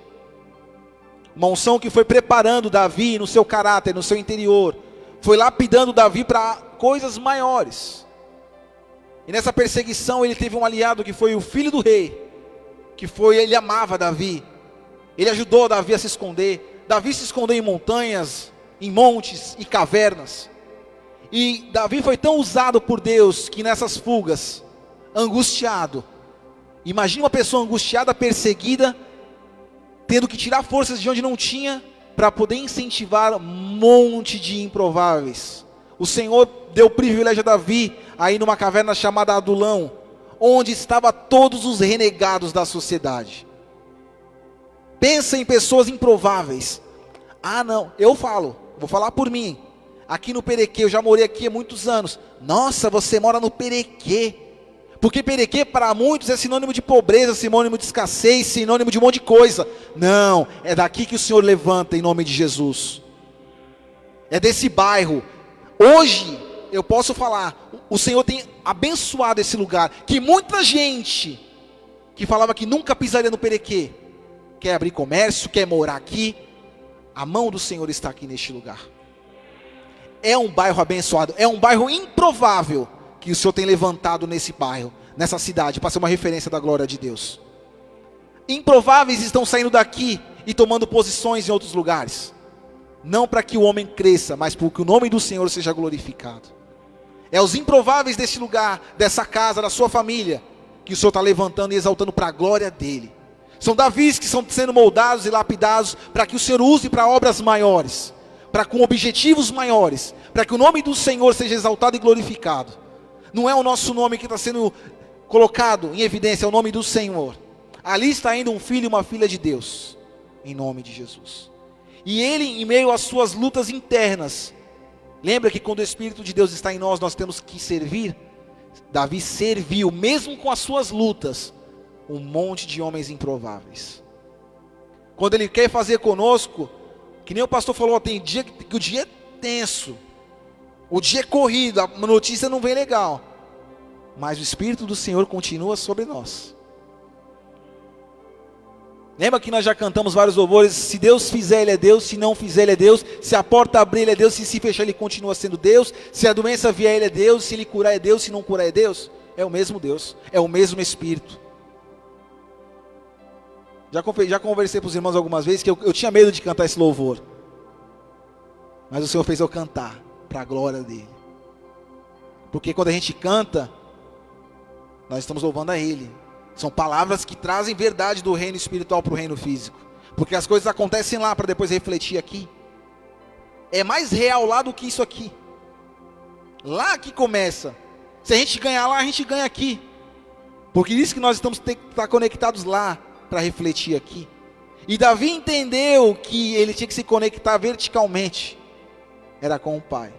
Uma unção que foi preparando Davi no seu caráter, no seu interior. Foi lapidando Davi para coisas maiores. E nessa perseguição ele teve um aliado que foi o filho do rei. Ele amava Davi. Ele ajudou Davi a se esconder. Davi se escondeu em montanhas, em montes e cavernas. E Davi foi tão usado por Deus que nessas fugas, angustiado. Imagina uma pessoa angustiada, perseguida, tendo que tirar forças de onde não tinha, para poder incentivar um monte de improváveis. O Senhor deu privilégio a Davi a ir numa caverna chamada Adulão, onde estavam todos os renegados da sociedade. Pensa em pessoas improváveis. Ah não, vou falar por mim. Aqui no Perequê, eu já morei aqui há muitos anos. Nossa, você mora no Perequê. Porque Perequê para muitos é sinônimo de pobreza, sinônimo de escassez, sinônimo de um monte de coisa. Não, é daqui que o Senhor levanta em nome de Jesus. É desse bairro. Hoje, eu posso falar, o Senhor tem abençoado esse lugar. Que muita gente que falava que nunca pisaria no Perequê, quer abrir comércio, quer morar aqui. A mão do Senhor está aqui neste lugar. É um bairro abençoado, é um bairro improvável que o Senhor tem levantado nesse bairro, nessa cidade, para ser uma referência da glória de Deus. Improváveis estão saindo daqui e tomando posições em outros lugares. Não para que o homem cresça, mas para que o nome do Senhor seja glorificado. É os improváveis desse lugar, dessa casa, da sua família, que o Senhor está levantando e exaltando para a glória dele. São Davis que estão sendo moldados e lapidados para que o Senhor use para obras maiores. Com objetivos maiores, para que o nome do Senhor seja exaltado e glorificado. Não é o nosso nome que está sendo colocado em evidência, é o nome do Senhor. Ali está indo um filho e uma filha de Deus, em nome de Jesus. E ele, em meio às suas lutas internas, lembra que quando o Espírito de Deus está em nós, nós temos que servir. Davi serviu, mesmo com as suas lutas, um monte de homens improváveis. Quando Ele quer fazer conosco, que nem o pastor falou, tem dia que o dia é tenso, o dia é corrido, a notícia não vem legal, mas o Espírito do Senhor continua sobre nós. Lembra que nós já cantamos vários louvores? Se Deus fizer, Ele é Deus. Se não fizer, Ele é Deus. Se a porta abrir, Ele é Deus. Se fechar, Ele continua sendo Deus. Se a doença vier, Ele é Deus. Se Ele curar, é Deus. Se não curar, é Deus. É o mesmo Deus, é o mesmo Espírito. Já conversei para os irmãos algumas vezes que eu tinha medo de cantar esse louvor, mas o Senhor fez eu cantar para a glória dEle. Porque quando a gente canta, nós estamos louvando a Ele. São palavras que trazem verdade do reino espiritual para o reino físico. Porque as coisas acontecem lá para depois refletir aqui. É mais real lá do que isso aqui. Lá que começa. Se a gente ganhar lá, a gente ganha aqui. Porque isso que nós estamos que estar conectados lá para refletir aqui. E Davi entendeu que ele tinha que se conectar verticalmente. Era com o Pai.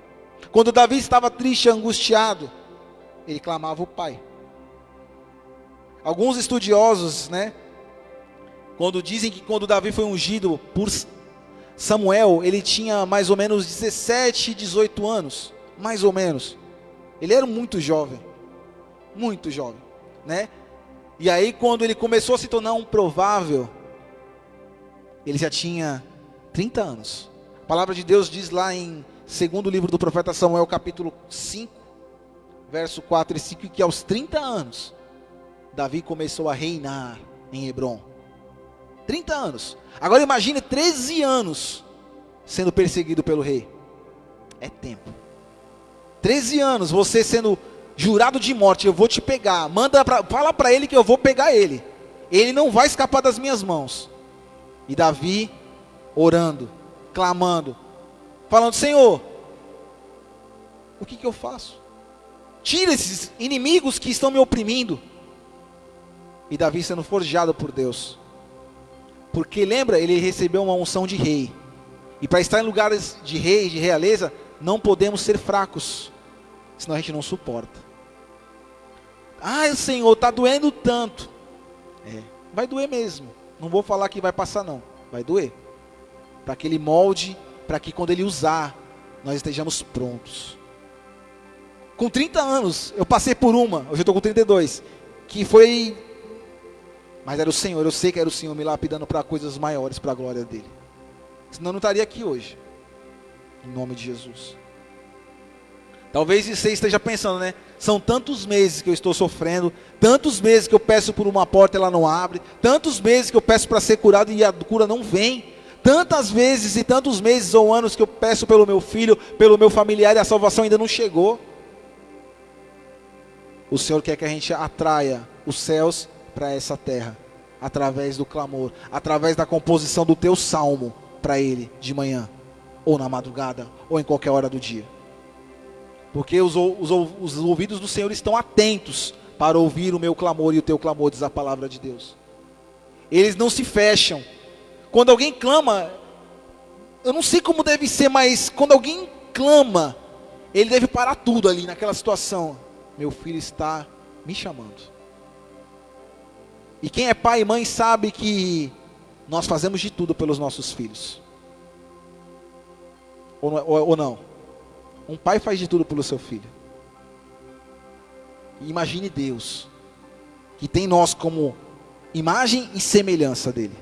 Quando Davi estava triste, angustiado, ele clamava o Pai. Alguns estudiosos, quando dizem que quando Davi foi ungido por Samuel, ele tinha mais ou menos 17, 18 anos, mais ou menos. Ele era muito jovem, E aí quando ele começou a se tornar um provável, ele já tinha 30 anos. A palavra de Deus diz lá em segundo livro do profeta Samuel, capítulo 5, verso 4 e 5, que aos 30 anos, Davi começou a reinar em Hebrom. 30 anos. Agora imagine 13 anos sendo perseguido pelo rei. É tempo. 13 anos, você sendo jurado de morte, eu vou te pegar. Fala para ele que eu vou pegar ele. Ele não vai escapar das minhas mãos. E Davi orando, clamando, falando: Senhor, o que eu faço? Tira esses inimigos que estão me oprimindo. E Davi sendo forjado por Deus. Porque lembra, ele recebeu uma unção de rei. E para estar em lugares de rei, de realeza, não podemos ser fracos. Senão a gente não suporta. Senhor, está doendo tanto. Vai doer mesmo. Não vou falar que vai passar não. Vai doer. Para que ele molde, para que quando ele usar, nós estejamos prontos. Com 30 anos, eu passei por uma, hoje eu estou com 32. Que foi... Mas era o Senhor, eu sei que era o Senhor me lapidando para coisas maiores, para a glória dEle. Senão eu não estaria aqui hoje. Em nome de Jesus. Talvez você esteja pensando, São tantos meses que eu estou sofrendo, tantos meses que eu peço por uma porta e ela não abre, tantos meses que eu peço para ser curado e a cura não vem, tantas vezes e tantos meses ou anos que eu peço pelo meu filho, pelo meu familiar e a salvação ainda não chegou. O Senhor quer que a gente atraia os céus para essa terra, através do clamor, através da composição do teu salmo para Ele, de manhã, ou na madrugada, ou em qualquer hora do dia. Porque os ouvidos do Senhor estão atentos para ouvir o meu clamor e o teu clamor, diz a palavra de Deus. Eles não se fecham. Quando alguém clama, eu não sei como deve ser, mas quando alguém clama, ele deve parar tudo ali naquela situação. Meu filho está me chamando. E quem é pai e mãe sabe que nós fazemos de tudo pelos nossos filhos. Ou não? Um pai faz de tudo pelo seu filho. E imagine Deus, que tem nós como imagem e semelhança dele.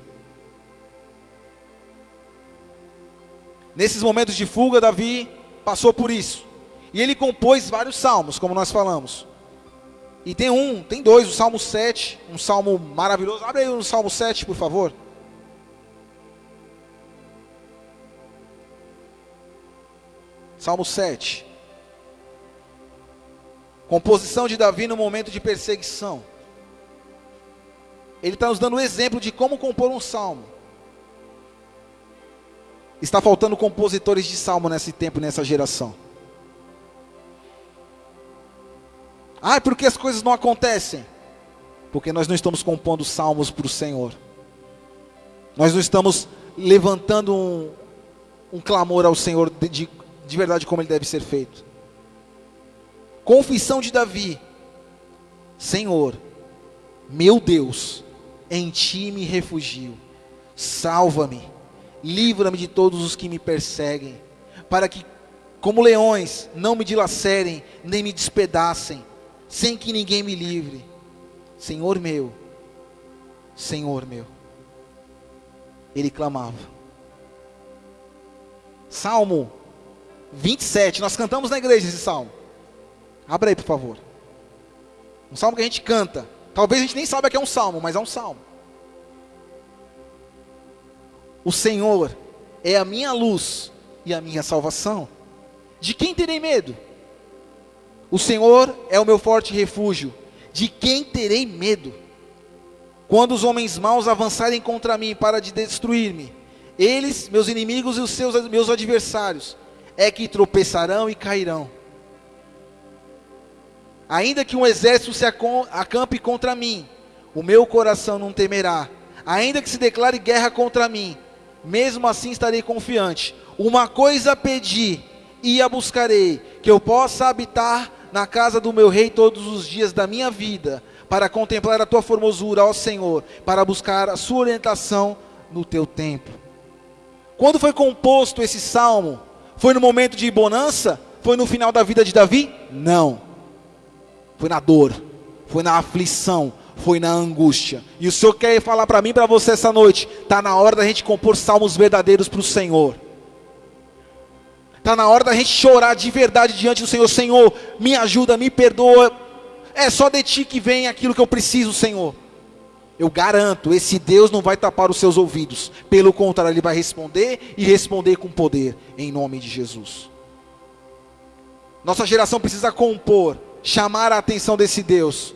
Nesses momentos de fuga, Davi passou por isso. E ele compôs vários salmos, como nós falamos. E tem dois, o Salmo 7, um salmo maravilhoso. Abre aí o Salmo 7, por favor. Salmo 7. Composição de Davi no momento de perseguição. Ele está nos dando um exemplo de como compor um salmo. Está faltando compositores de salmo nesse tempo, nessa geração. Por que as coisas não acontecem? Porque nós não estamos compondo salmos para o Senhor. Nós não estamos levantando um clamor ao Senhor de verdade como ele deve ser feito. Confissão de Davi Senhor, meu Deus, em ti me refugio. Salva-me, livra-me de todos os que me perseguem, para que, como leões, não me dilacerem, nem me despedacem, sem que ninguém me livre. Senhor meu, Senhor meu. Ele clamava. Salmo 27, nós cantamos na igreja esse salmo. Abra aí, por favor. Um salmo que a gente canta. Talvez a gente nem saiba que é um salmo, mas é um salmo. O Senhor é a minha luz e a minha salvação. De quem terei medo? O Senhor é o meu forte refúgio. De quem terei medo? Quando os homens maus avançarem contra mim para de destruir-me, eles, meus inimigos e os meus adversários, é que tropeçarão e cairão. Ainda que um exército se acampe contra mim, o meu coração não temerá. Ainda que se declare guerra contra mim, mesmo assim estarei confiante. Uma coisa pedi e a buscarei, que eu possa habitar na casa do meu rei todos os dias da minha vida, para contemplar a tua formosura, ó Senhor, para buscar a sua orientação no teu tempo. Quando foi composto esse salmo? Foi no momento de bonança? Foi no final da vida de Davi? Não. Foi na dor, foi na aflição, foi na angústia. E o Senhor quer falar para mim e para você essa noite: está na hora da gente compor salmos verdadeiros para o Senhor. Está na hora da gente chorar de verdade diante do Senhor. Senhor, me ajuda, me perdoa. É só de ti que vem aquilo que eu preciso, Senhor. Eu garanto, esse Deus não vai tapar os seus ouvidos. Pelo contrário, Ele vai responder e responder com poder, em nome de Jesus. Nossa geração precisa compor, chamar a atenção desse Deus.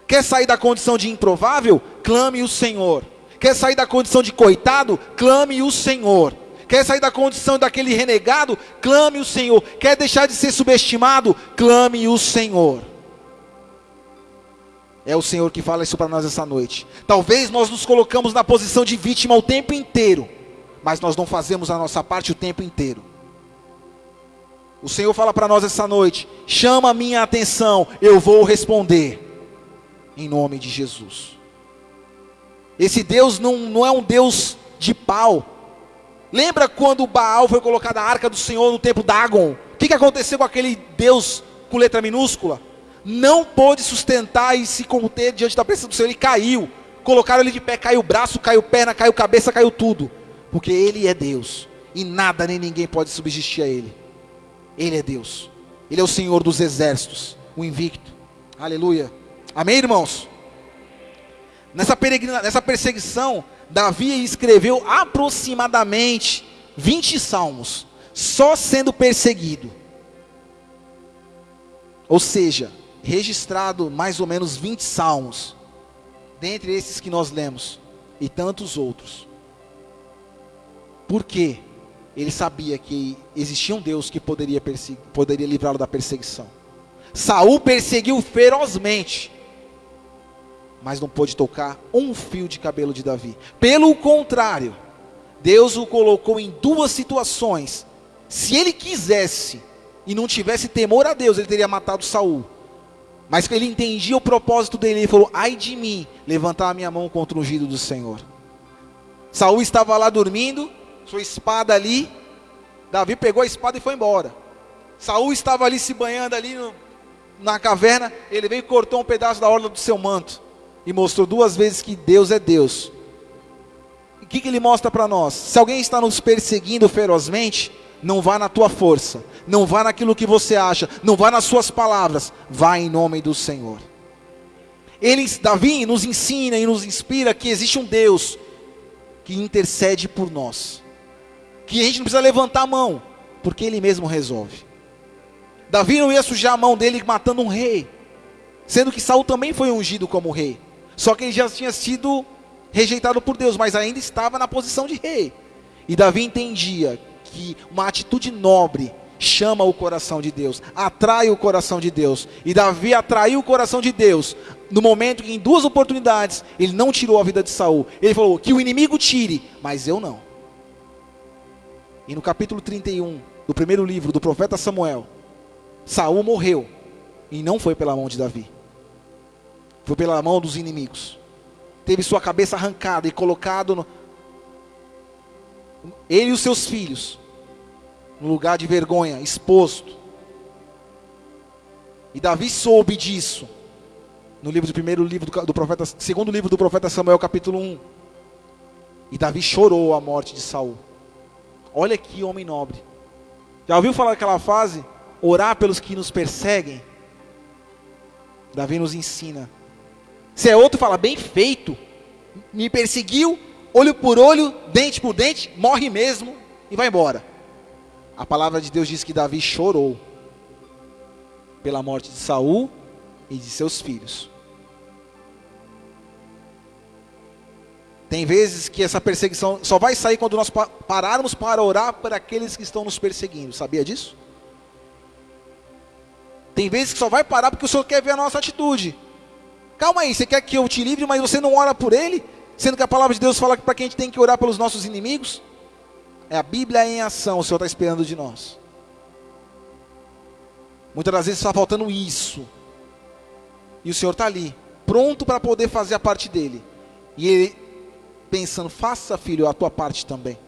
Quer sair da condição de improvável? Clame o Senhor. Quer sair da condição de coitado? Clame o Senhor. Quer sair da condição daquele renegado? Clame o Senhor. Quer deixar de ser subestimado? Clame o Senhor. É o Senhor que fala isso para nós essa noite. Talvez nós nos colocamos na posição de vítima o tempo inteiro, mas nós não fazemos a nossa parte o tempo inteiro. O Senhor fala para nós essa noite: chama a minha atenção, eu vou responder, em nome de Jesus. Esse Deus não é um Deus de pau. Lembra quando Baal foi colocado a arca do Senhor no templo Dagon? O que aconteceu com aquele Deus com letra minúscula? Não pôde sustentar e se conter diante da presença do Senhor. Ele caiu, colocaram ele de pé, caiu o braço, caiu perna, caiu cabeça, caiu tudo. Porque Ele é Deus, e nada nem ninguém pode subsistir a Ele. Ele é Deus, Ele é o Senhor dos exércitos, o invicto. Aleluia, amém, irmãos? Nessa perseguição, Davi escreveu aproximadamente 20 salmos, só sendo perseguido. Ou seja, registrado mais ou menos 20 salmos, dentre esses que nós lemos, e tantos outros. Por quê? Ele sabia que existia um Deus que poderia livrá-lo da perseguição. Saul perseguiu ferozmente, mas não pôde tocar um fio de cabelo de Davi. Pelo contrário, Deus o colocou em duas situações. Se ele quisesse e não tivesse temor a Deus, ele teria matado Saul. Mas ele entendia o propósito dele. Ele falou: ai de mim, levantar a minha mão contra o ungido do Senhor. Saul estava lá dormindo, sua espada ali. Davi pegou a espada e foi embora. Saul estava ali se banhando ali na caverna. Ele veio e cortou um pedaço da orla do seu manto e mostrou duas vezes que Deus é Deus. E o que ele mostra para nós? Se alguém está nos perseguindo ferozmente, não vá na tua força, não vá naquilo que você acha, não vá nas suas palavras, vá em nome do Senhor. Davi nos ensina e nos inspira que existe um Deus que intercede por nós, que a gente não precisa levantar a mão, porque Ele mesmo resolve. Davi não ia sujar a mão dele matando um rei, sendo que Saul também foi ungido como rei, só que ele já tinha sido rejeitado por Deus, mas ainda estava na posição de rei. E Davi entendia que uma atitude nobre chama o coração de Deus, atrai o coração de Deus. E Davi atraiu o coração de Deus no momento que, em duas oportunidades, ele não tirou a vida de Saul. Ele falou: que o inimigo tire, mas eu não. E no capítulo 31 do primeiro livro do profeta Samuel, Saul morreu, e não foi pela mão de Davi. Foi pela mão dos inimigos. Teve sua cabeça arrancada e colocado ele e os seus filhos no lugar de vergonha, exposto. E Davi soube disso no segundo livro do profeta Samuel, capítulo 1. E Davi chorou a morte de Saul. Olha que homem nobre. Já ouviu falar daquela frase? Orar pelos que nos perseguem? Davi nos ensina. Se é outro, fala, bem feito. Me perseguiu, olho por olho, dente por dente, morre mesmo e vai embora. A palavra de Deus diz que Davi chorou pela morte de Saul e de seus filhos. Tem vezes que essa perseguição só vai sair quando nós pararmos para orar por aqueles que estão nos perseguindo. Sabia disso? Tem vezes que só vai parar porque o Senhor quer ver a nossa atitude. Calma aí, você quer que eu te livre, mas você não ora por ele? Sendo que a palavra de Deus fala que para quem a gente tem que orar pelos nossos inimigos? É a Bíblia em ação, o Senhor está esperando de nós. Muitas das vezes está faltando isso. E o Senhor está ali, pronto para poder fazer a parte dele. E ele pensando, faça, filho, a tua parte também.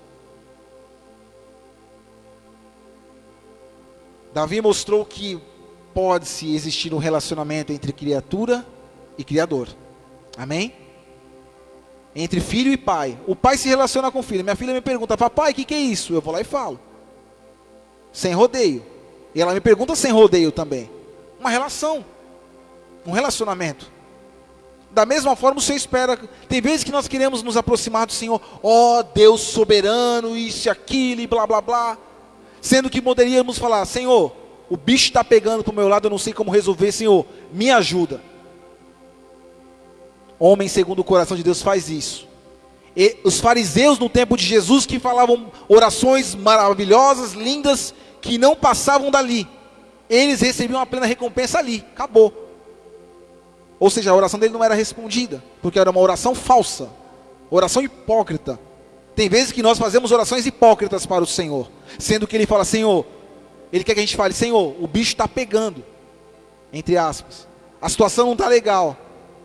Davi mostrou que pode-se existir um relacionamento entre criatura e Criador. Amém? Entre filho e pai. O pai se relaciona com o filho. Minha filha me pergunta, papai, o que é isso? Eu vou lá e falo. Sem rodeio. E ela me pergunta sem rodeio também. Uma relação. Um relacionamento. Da mesma forma o Senhor espera. Tem vezes que nós queremos nos aproximar do Senhor. Ó Deus soberano, isso e aquilo e blá blá blá. Sendo que poderíamos falar, Senhor, o bicho está pegando para o meu lado, eu não sei como resolver, Senhor, me ajuda. Homem segundo o coração de Deus faz isso. E os fariseus no tempo de Jesus que falavam orações maravilhosas, lindas, que não passavam dali. Eles recebiam a plena recompensa ali, acabou. Ou seja, a oração dele não era respondida, porque era uma oração falsa, oração hipócrita. Tem vezes que nós fazemos orações hipócritas para o Senhor, sendo que ele fala, Senhor, ele quer que a gente fale, Senhor, o bicho está pegando, entre aspas, a situação não está legal,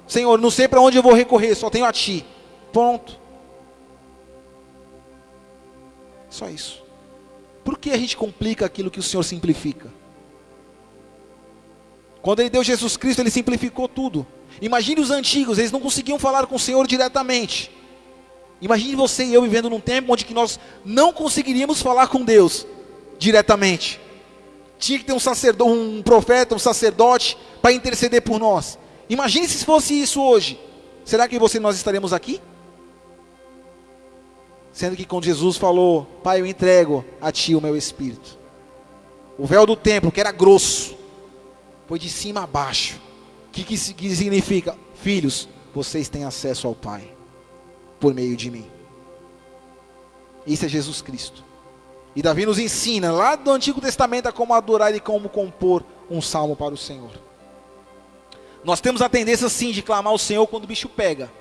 Senhor, não sei para onde eu vou recorrer, só tenho a Ti, pronto. Só isso. Por que a gente complica aquilo que o Senhor simplifica? Quando Ele deu Jesus Cristo, Ele simplificou tudo. Imagine os antigos, eles não conseguiam falar com o Senhor diretamente. Imagine você e eu vivendo num tempo onde que nós não conseguiríamos falar com Deus diretamente. Tinha que ter um sacerdote, um profeta, um sacerdote para interceder por nós. Imagine se fosse isso hoje. Será que você e nós estaremos aqui? Sendo que quando Jesus falou, Pai, eu entrego a Ti o meu Espírito. O véu do templo, que era grosso, foi de cima a baixo. O que significa? Filhos, vocês têm acesso ao Pai, por meio de mim. Isso é Jesus Cristo. E Davi nos ensina, lá do Antigo Testamento, a como adorar e como compor um salmo para o Senhor. Nós temos a tendência sim de clamar o Senhor quando o bicho pega,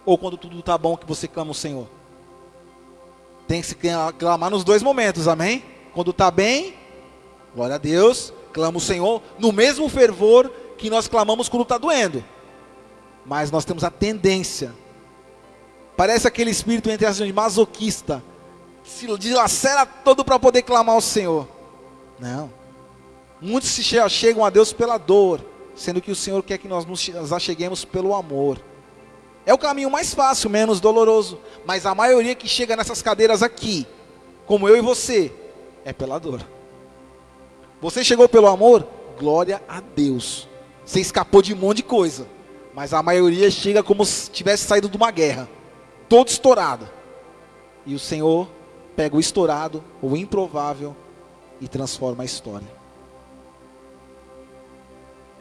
ou quando tudo está bom que você clama o Senhor. Tem que se clamar nos dois momentos, amém? Quando está bem, glória a Deus, clama o Senhor, no mesmo fervor que nós clamamos quando está doendo. Mas nós temos a tendência, parece aquele espírito entre as de masoquista, se dilacera todo para poder clamar ao Senhor. Não. Muitos se chegam a Deus pela dor, sendo que o Senhor quer que nós nos acheguemos pelo amor. É o caminho mais fácil, menos doloroso. Mas a maioria que chega nessas cadeiras aqui, como eu e você, é pela dor. Você chegou pelo amor? Glória a Deus. Você escapou de um monte de coisa. Mas a maioria chega como se tivesse saído de uma guerra, todo estourado. E o Senhor pega o estourado, o improvável, e transforma a história.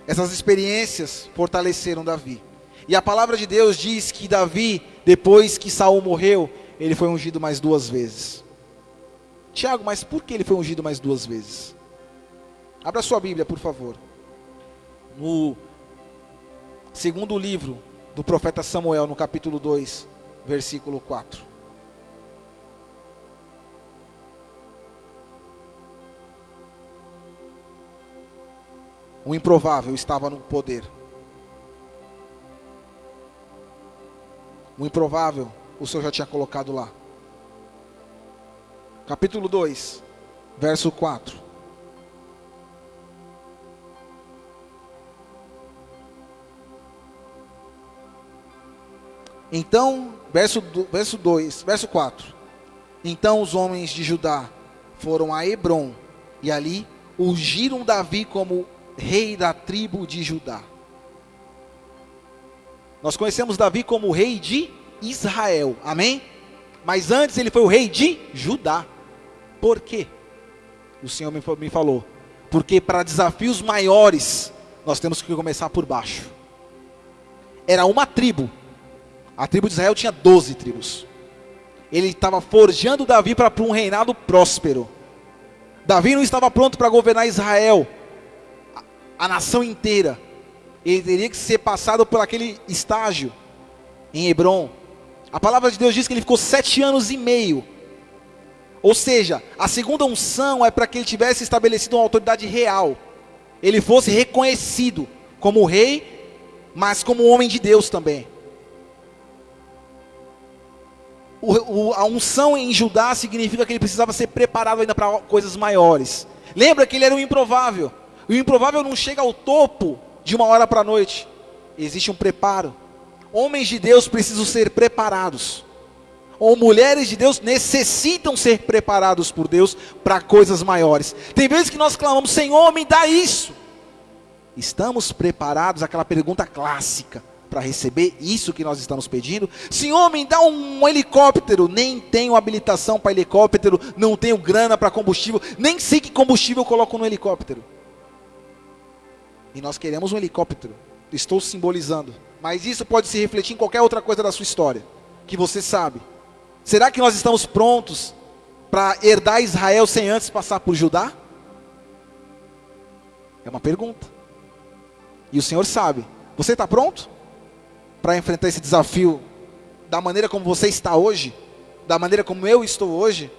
Essas experiências fortaleceram Davi. E a palavra de Deus diz que Davi, depois que Saul morreu, ele foi ungido mais 2 vezes. Tiago, mas por que ele foi ungido mais 2 vezes? Abra sua Bíblia, por favor. No segundo livro do profeta Samuel, no capítulo 2, versículo 4. O improvável estava no poder. O improvável, o Senhor já tinha colocado lá. Capítulo 2, verso 4. Então, verso 4. Então os homens de Judá foram a Hebrom, e ali ungiram Davi como rei da tribo de Judá. Nós conhecemos Davi como rei de Israel, amém? Mas antes ele foi o rei de Judá. Por quê? O Senhor me falou, porque para desafios maiores, nós temos que começar por baixo. Era uma tribo, a tribo de Israel tinha 12 tribos. Ele estava forjando Davi para um reinado próspero. Davi não estava pronto para governar Israel, a nação inteira. Ele teria que ser passado por aquele estágio em Hebrom. A palavra de Deus diz que ele ficou 7 anos e meio. Ou seja, a segunda unção é para que ele tivesse estabelecido uma autoridade real. Ele fosse reconhecido como rei, mas como homem de Deus também. A unção em Judá significa que ele precisava ser preparado ainda para coisas maiores. Lembra que ele era um improvável. O improvável não chega ao topo de uma hora para a noite. Existe um preparo. Homens de Deus precisam ser preparados. Ou mulheres de Deus necessitam ser preparados por Deus para coisas maiores. Tem vezes que nós clamamos, Senhor, me dá isso. Estamos preparados? Aquela pergunta clássica para receber isso que nós estamos pedindo. Senhor, me dá um helicóptero. Nem tenho habilitação para helicóptero, não tenho grana para combustível, nem sei que combustível eu coloco no helicóptero. E nós queremos um helicóptero. Estou simbolizando. Mas isso pode se refletir em qualquer outra coisa da sua história, que você sabe. Será que nós estamos prontos para herdar Israel sem antes passar por Judá? É uma pergunta. E o Senhor sabe. Você está pronto para enfrentar esse desafio da maneira como você está hoje? Da maneira como eu estou hoje?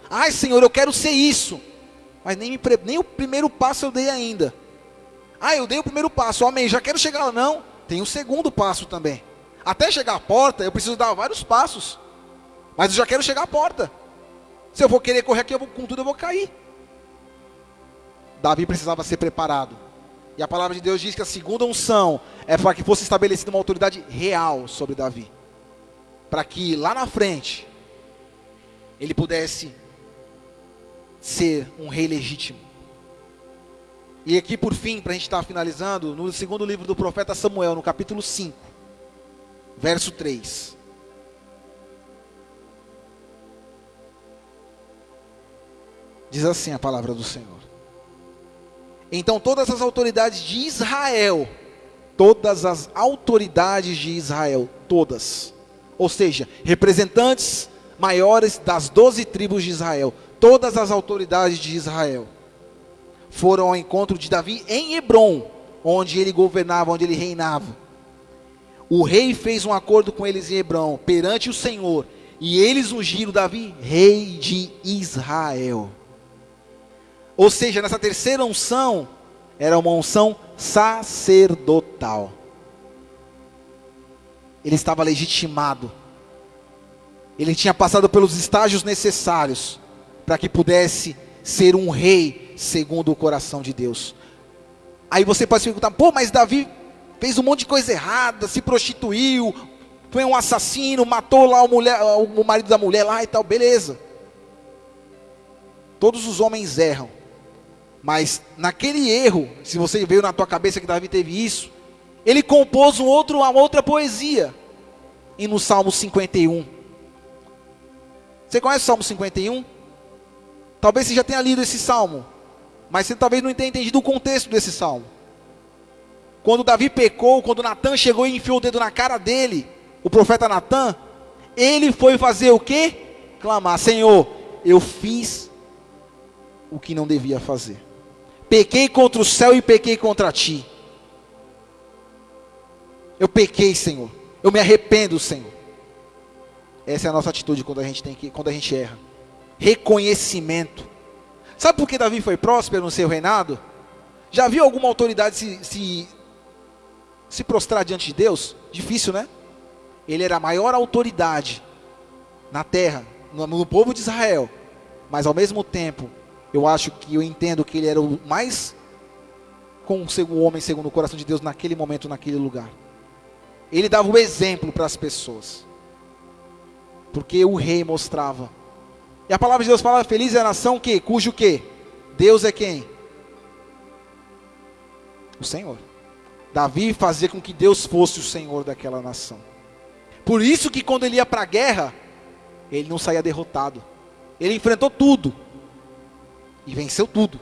Ai, Senhor, eu quero ser isso. Mas nem o primeiro passo eu dei ainda. Ah, eu dei o primeiro passo, amém, já quero chegar lá. Não, tem o segundo passo também. Até chegar à porta, eu preciso dar vários passos. Mas eu já quero chegar à porta. Se eu vou querer correr aqui, com tudo eu vou cair. Davi precisava ser preparado. E a palavra de Deus diz que a segunda unção é para que fosse estabelecida uma autoridade real sobre Davi. Para que lá na frente, ele pudesse ser um rei legítimo. E aqui por fim, para a gente estar finalizando, no segundo livro do profeta Samuel, no capítulo 5, verso 3. Diz assim a palavra do Senhor. Então todas as autoridades de Israel, todas, ou seja, representantes maiores das 12 tribos de Israel, todas as autoridades de Israel, foram ao encontro de Davi em Hebrom, onde ele governava, onde ele reinava. O rei fez um acordo com eles em Hebrom, perante o Senhor, e eles ungiram Davi rei de Israel. Ou seja, nessa terceira unção, era uma unção sacerdotal. Ele estava legitimado. Ele tinha passado pelos estágios necessários para que pudesse ser um rei segundo o coração de Deus. Aí você pode se perguntar, pô, mas Davi fez um monte de coisa errada, se prostituiu, foi um assassino, matou lá o marido da mulher lá e tal, beleza. Todos os homens erram. Mas naquele erro, se você veio na tua cabeça que Davi teve isso, ele compôs uma outra poesia. E no Salmo 51. Você conhece o Salmo 51? Talvez você já tenha lido esse Salmo, mas você talvez não tenha entendido o contexto desse Salmo. Quando Davi pecou, quando Natan chegou e enfiou o dedo na cara dele, o profeta Natan, ele foi fazer o quê? Clamar, Senhor, eu fiz o que não devia fazer. Pequei contra o céu e pequei contra ti. Eu pequei, Senhor. Eu me arrependo, Senhor. Essa é a nossa atitude quando a gente erra. Reconhecimento. Sabe por que Davi foi próspero no seu reinado? Já viu alguma autoridade se prostrar diante de Deus? Difícil, né? ele era a maior autoridade na terra, no povo de Israel, mas ao mesmo tempo, eu entendo que ele era o mais o homem segundo o coração de Deus naquele momento, naquele lugar. Ele dava o exemplo para as pessoas, porque o rei mostrava. E a palavra de Deus fala: feliz é a nação cujo Deus é quem? O Senhor. Davi fazia com que Deus fosse o Senhor daquela nação. Por isso que quando ele ia para a guerra, ele não saía derrotado. Ele enfrentou tudo e venceu tudo.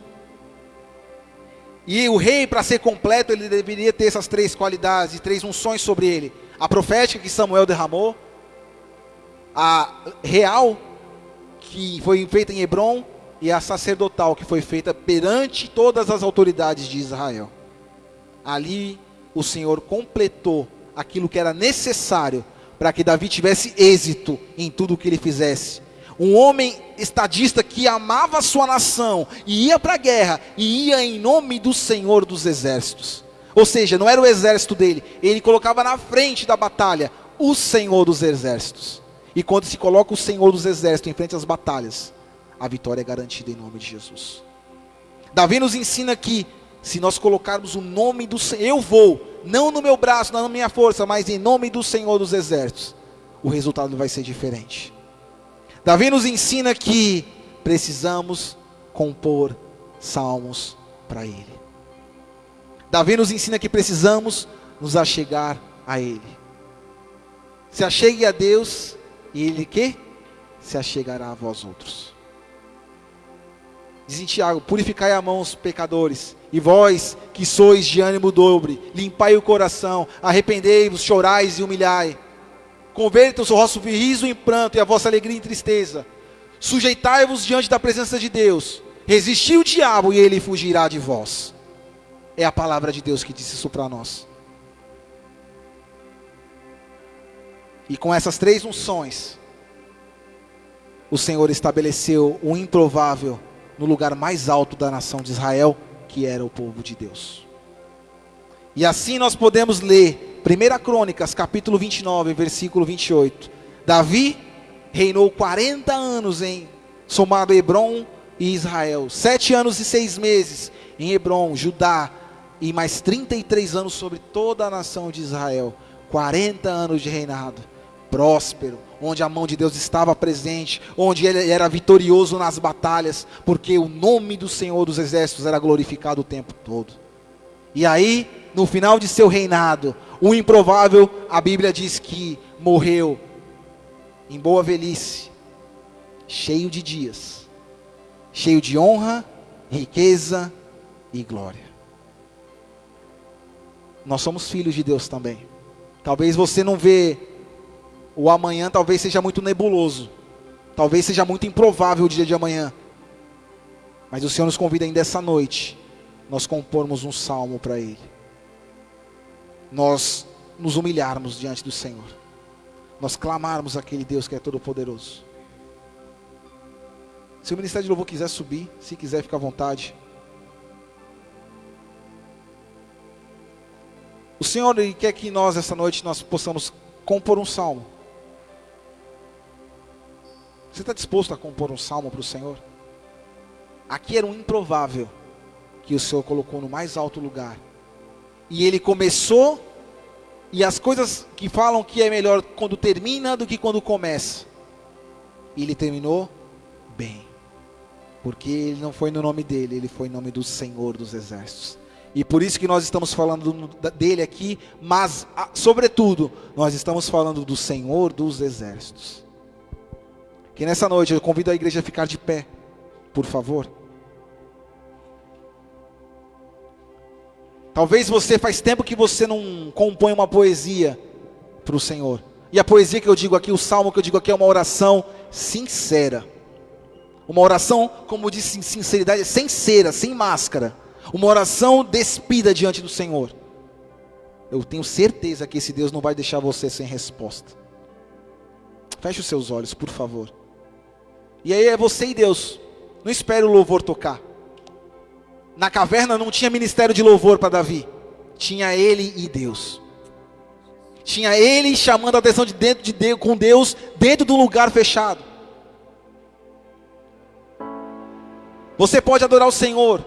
E o rei, para ser completo, ele deveria ter essas 3 qualidades e 3 unções sobre ele: a profética que Samuel derramou, a real que foi feita em Hebrom, e a sacerdotal que foi feita perante todas as autoridades de Israel. Ali o Senhor completou aquilo que era necessário para que Davi tivesse êxito em tudo o que ele fizesse. Um homem estadista que amava a sua nação e ia para a guerra, e ia em nome do Senhor dos exércitos. Ou seja, não era o exército dele, ele colocava na frente da batalha o Senhor dos exércitos. E quando se coloca o Senhor dos exércitos em frente às batalhas, a vitória é garantida em nome de Jesus. Davi nos ensina que se nós colocarmos o nome do Senhor, eu vou, não no meu braço, não na minha força, mas em nome do Senhor dos exércitos, o resultado vai ser diferente. Davi nos ensina que precisamos compor salmos para Ele. Davi nos ensina que precisamos nos achegar a Ele. Se achegue a Deus, e Ele se achegará a vós outros. Diz em Tiago: purificai a mão os pecadores, e vós que sois de ânimo dobre, limpai o coração, arrependei-vos, chorais e humilhai. Convertam o vosso riso em pranto e a vossa alegria em tristeza. Sujeitai-vos diante da presença de Deus. Resisti o diabo e ele fugirá de vós. É a palavra de Deus que disse isso para nós. E com essas 3 unções, o Senhor estabeleceu o improvável no lugar mais alto da nação de Israel, que era o povo de Deus. E assim nós podemos ler 1 Crônicas, capítulo 29, versículo 28. Davi reinou 40 anos somado Hebrom e Israel. 7 anos e 6 meses em Hebrom, Judá, e mais 33 anos sobre toda a nação de Israel. 40 anos de reinado, próspero, onde a mão de Deus estava presente, onde ele era vitorioso nas batalhas, porque o nome do Senhor dos exércitos era glorificado o tempo todo. E aí, no final de seu reinado, o improvável, a Bíblia diz que morreu em boa velhice, cheio de dias, cheio de honra, riqueza e glória. Nós somos filhos de Deus também. Talvez você não vê o amanhã, talvez seja muito nebuloso, talvez seja muito improvável o dia de amanhã, mas o Senhor nos convida ainda essa noite, nós compormos um salmo para Ele, nós nos humilharmos diante do Senhor, nós clamarmos aquele Deus que é todo poderoso. Se o ministério de louvor quiser subir, se quiser ficar à vontade. O Senhor quer que nós essa noite nós possamos compor um salmo. Você está disposto a compor um salmo para o Senhor? Aqui era um improvável que o Senhor colocou no mais alto lugar. E ele começou, e as coisas que falam que é melhor quando termina do que quando começa. E ele terminou bem. Porque ele não foi no nome dele, ele foi em nome do Senhor dos exércitos. E por isso que nós estamos falando dele aqui, mas sobretudo, nós estamos falando do Senhor dos exércitos. Que nessa noite eu convido a igreja a ficar de pé, por favor. Talvez você faz tempo que você não compõe uma poesia para o Senhor. E a poesia que eu digo aqui, o salmo que eu digo aqui é uma oração sincera. Uma oração, como disse, sinceridade, sem cera, sem máscara. Uma oração despida diante do Senhor. Eu tenho certeza que esse Deus não vai deixar você sem resposta. Feche os seus olhos, por favor. E aí é você e Deus. Não espere o louvor tocar. Na caverna não tinha ministério de louvor para Davi. Tinha ele e Deus. tinha ele chamando a atenção de dentro de Deus, com Deus, dentro de um lugar fechado. Você pode adorar o Senhor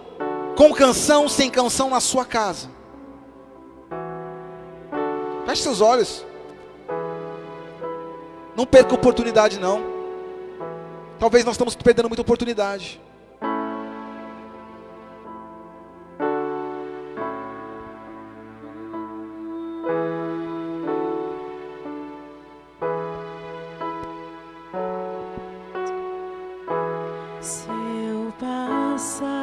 com canção, sem canção, na sua casa. Feche seus olhos. Não perca a oportunidade, não. Talvez nós estamos perdendo muita oportunidade. Se eu passar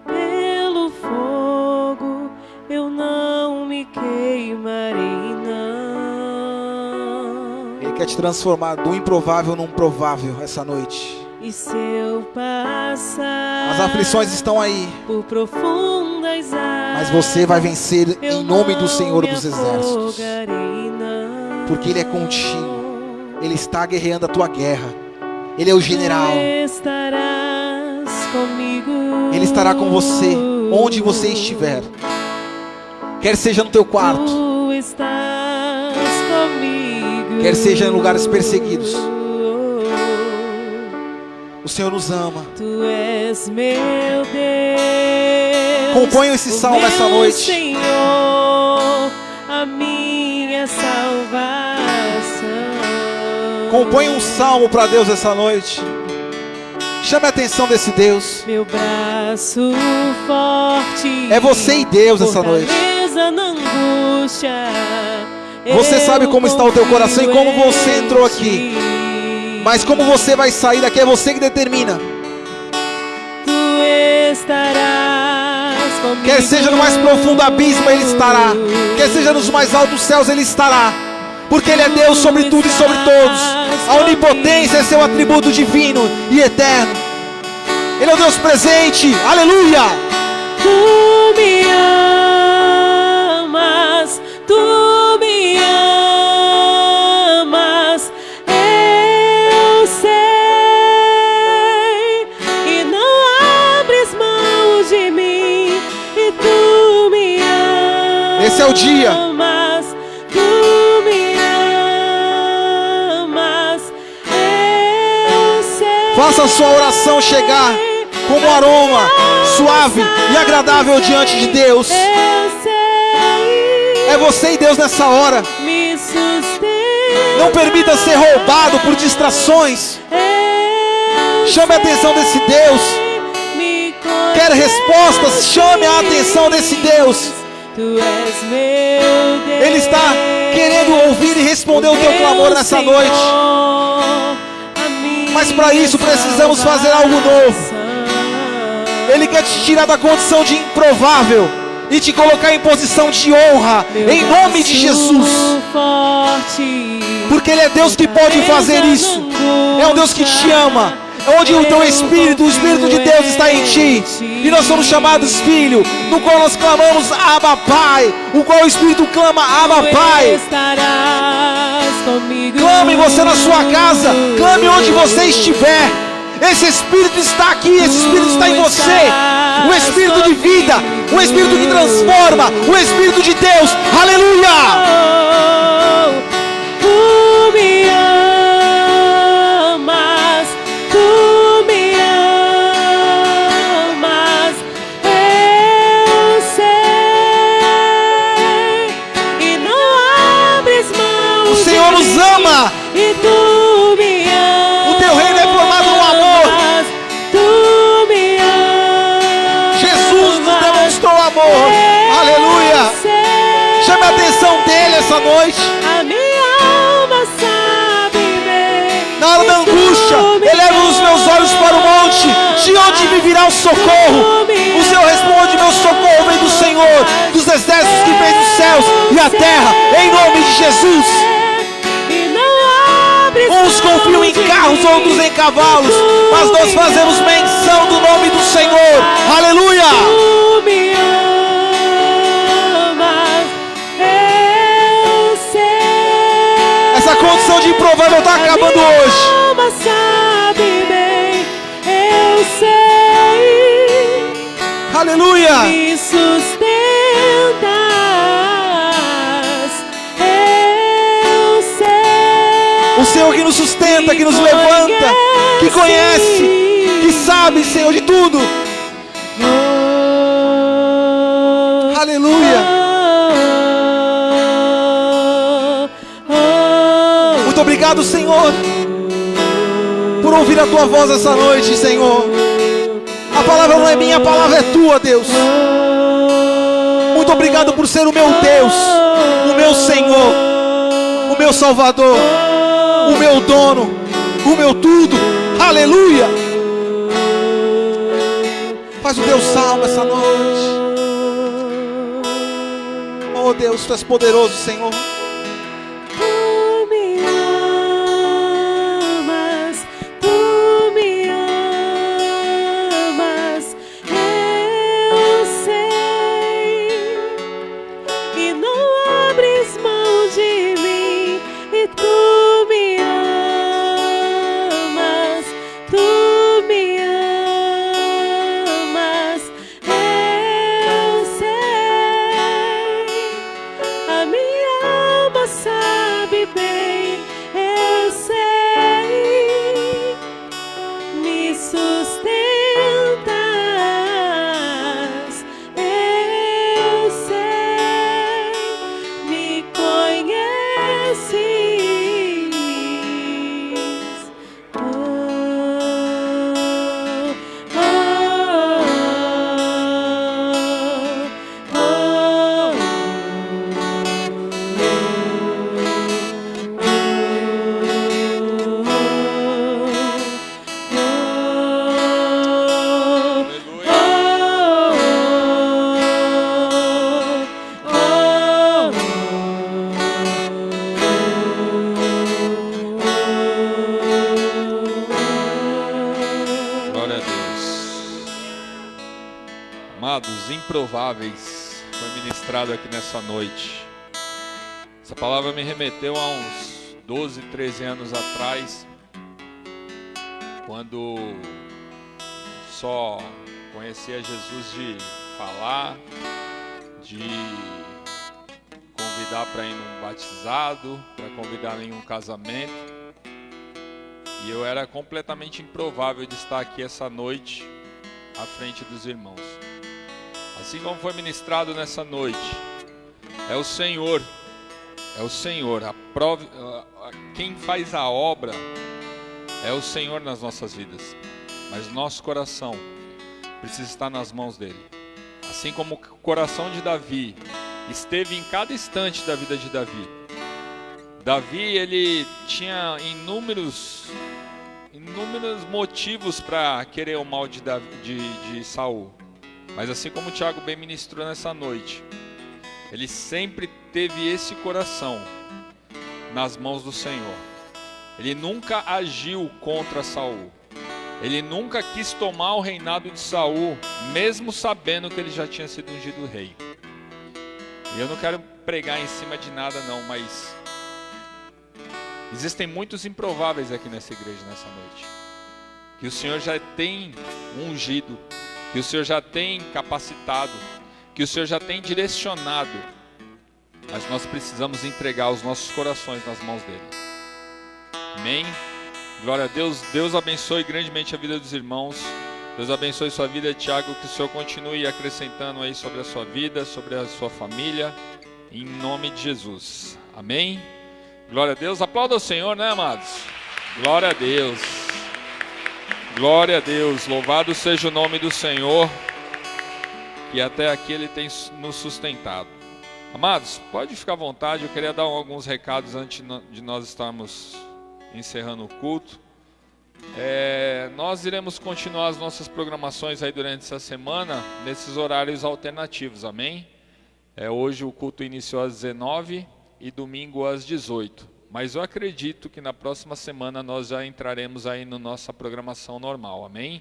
pelo fogo, eu não me queimarei, não. Ele quer te transformar do improvável num provável essa noite. E se eu passar, As aflições estão aí, por profundas águas, mas você vai vencer eu em nome do não Senhor me dos Exércitos. afogarei, não. Porque Ele é contigo. Ele está guerreando a tua guerra. Ele é o general. Tu estarás comigo. Ele estará com você, onde você estiver. Quer seja no teu quarto, Tu estás comigo. quer seja em lugares perseguidos. O Senhor nos ama. Tu és meu Deus. Componha esse salmo o meu essa noite. Senhor, a minha salvação. Compõe um salmo para Deus essa noite. Chame a atenção desse Deus. Meu braço forte. É você e Deus essa noite. Fortaleza na angústia. Você sabe como está o teu coração e como você entrou aqui. Mas como você vai sair daqui é você que determina. Tu estarás comigo. Quer seja no mais profundo abismo, Ele estará. Quer seja nos mais altos céus, Ele estará. Porque Ele é Deus sobre tudo e sobre todos. A onipotência é seu atributo divino e eterno. Ele é o Deus presente. Aleluia. Tu me amas, tu me amas, eu sei, e não abres mão de mim, e tu me amas. Esse é o dia. Tu me amas, eu sei. Faça a sua oração chegar como um aroma suave e agradável diante de Deus. Eu sei. É você e Deus nessa hora. Me sustenta. Não permita ser roubado por distrações. Chame a atenção desse Deus. Quer respostas? Chame a atenção desse Deus. Tu és meu Deus. Ele está querendo ouvir e responder o teu clamor nessa noite. Mas para isso precisamos fazer algo novo. Ele quer te tirar da condição de improvável e te colocar em posição de honra, em nome de Jesus. Porque Ele é Deus que pode fazer isso. É um Deus que te ama. Onde o teu Espírito, o Espírito de Deus está em ti. E nós somos chamados filho, no qual nós clamamos Abba Pai. O qual o Espírito clama Abba Pai. Clame você na sua casa. Clame onde você estiver. Esse Espírito está aqui, esse Espírito está em você. O Espírito de vida, o Espírito que transforma, o Espírito de Deus. Aleluia! Tu me amas, tu me amas, eu sei, e não abres mão. O Senhor nos ama. E tu me amas. O teu reino é formado no amor. Tu me amas. Jesus nos demonstrou amor. Aleluia. Chame a atenção dele essa noite. A minha alma sabe bem. Na hora da angústia, elevo os meus olhos para o monte. De onde me virá o socorro? O Senhor responde: meu socorro vem do Senhor, dos exércitos que fez os céus e a terra, em nome de Jesus. Uns confiam em carros, outros em cavalos, mas nós fazemos menção do nome do Senhor. Aleluia! Tu me amas, eu sei. Essa condição de improvável está acabando hoje. Alma sabe bem, eu sei. Aleluia! Me sustentas Senhor, que nos sustenta, que nos levanta, que conhece, que sabe, Senhor, de tudo. Aleluia. Muito obrigado, Senhor, por ouvir a tua voz essa noite, Senhor. A palavra não é minha, a palavra é tua, Deus. Muito obrigado por ser o meu Deus, o meu Senhor, o meu Salvador, o meu dono, o meu tudo. Aleluia. Faz o teu salmo essa noite. Oh Deus, tu és poderoso, Senhor. Tu me amas, tu me amas, eu sei, e não abres mão de mim, e tu me amas, tu me amas, eu sei, a minha alma sabe bem, eu sei, me sustentas, eu sei, me conheces. Oh, oh, Glória a Deus. Amados, improváveis foi ministrado aqui nessa noite. Essa palavra me remeteu a uns 12, 13 anos atrás, quando só conhecia Jesus de falar, de convidar para ir num batizado, para convidar em um casamento. E eu era completamente improvável de estar aqui essa noite à frente dos irmãos. Assim como foi ministrado nessa noite, é o Senhor, quem faz a obra é o Senhor nas nossas vidas. Mas nosso coração precisa estar nas mãos dele. Assim como o coração de Davi esteve em cada instante da vida de Davi. Davi, ele tinha inúmeros motivos para querer o mal de Saul. Mas assim como o Tiago bem ministrou nessa noite, ele sempre teve esse coração nas mãos do Senhor. Ele nunca agiu contra Saul. Ele nunca quis tomar o reinado de Saul, mesmo sabendo que ele já tinha sido ungido rei. E eu não quero pregar em cima de nada não, mas existem muitos improváveis aqui nessa igreja nessa noite, que o Senhor já tem ungido, que o Senhor já tem capacitado, que o Senhor já tem direcionado, mas nós precisamos entregar os nossos corações nas mãos dele. Amém? Glória a Deus. Deus abençoe grandemente a vida dos irmãos. Deus abençoe sua vida, Tiago, que o Senhor continue acrescentando aí sobre a sua vida, sobre a sua família, em nome de Jesus. Amém? Glória a Deus. Aplauda o Senhor, né, amados? Glória a Deus. Glória a Deus. Louvado seja o nome do Senhor, que até aqui Ele tem nos sustentado. Amados, pode ficar à vontade. Eu queria dar alguns recados antes de nós estarmos encerrando o culto. Nós iremos continuar as nossas programações aí durante essa semana, nesses horários alternativos, amém? Hoje o culto iniciou às 19 e domingo às 18. Mas eu acredito que na próxima semana nós já entraremos aí na nossa programação normal, amém?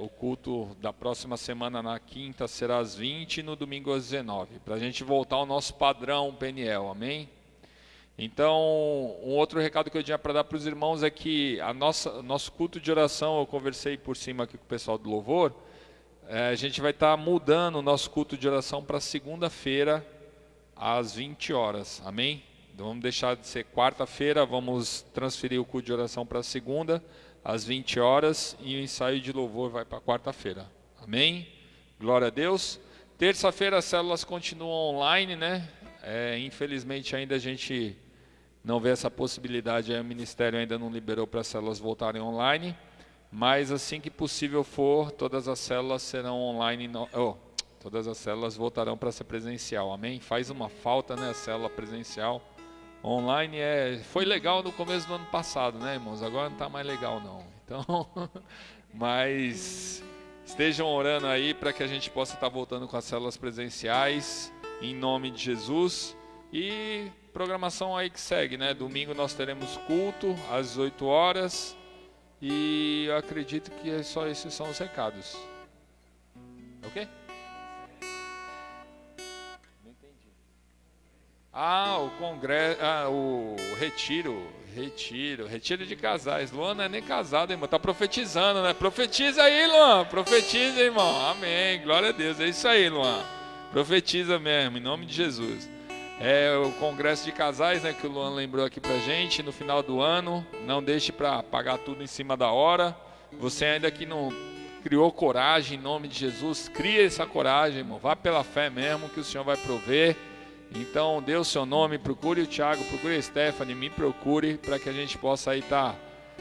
O culto da próxima semana na quinta será às 20 e no domingo às 19, para a gente voltar ao nosso padrão PNL, amém? Então, um outro recado que eu tinha para dar para os irmãos é que nosso culto de oração, eu conversei por cima aqui com o pessoal do Louvor, a gente vai estar mudando o nosso culto de oração para segunda-feira, às 20 horas, amém? Vamos deixar de ser quarta-feira, vamos transferir o culto de oração para segunda, às 20 horas, e o ensaio de louvor vai para quarta-feira. Amém? Glória a Deus. Terça-feira as células continuam online, né? Infelizmente ainda a gente não vê essa possibilidade, aí o Ministério ainda não liberou para as células voltarem online, mas assim que possível for, todas as células serão online, todas as células voltarão para ser presencial, amém? Faz uma falta, né, a célula presencial. Online foi legal no começo do ano passado, né, irmãos? Agora não está mais legal não. Então, mas estejam orando aí para que a gente possa estar voltando com as células presenciais, em nome de Jesus. E programação aí que segue, né? Domingo nós teremos culto às 18 horas. E eu acredito que só esses são os recados. Ok? O congresso, o retiro de casais. Luan não é nem casado, irmão, tá profetizando, né? Profetiza aí, Luan, profetiza, irmão, amém, glória a Deus, é isso aí, Luan, profetiza mesmo, em nome de Jesus. O congresso de casais, né, que o Luan lembrou aqui pra gente, no final do ano. Não deixe para pagar tudo em cima da hora. Você ainda que não criou coragem, em nome de Jesus, cria essa coragem, irmão, vá pela fé mesmo, que o Senhor vai prover. Então, dê o seu nome, procure o Thiago, procure a Stephanie, me procure, para que a gente possa aí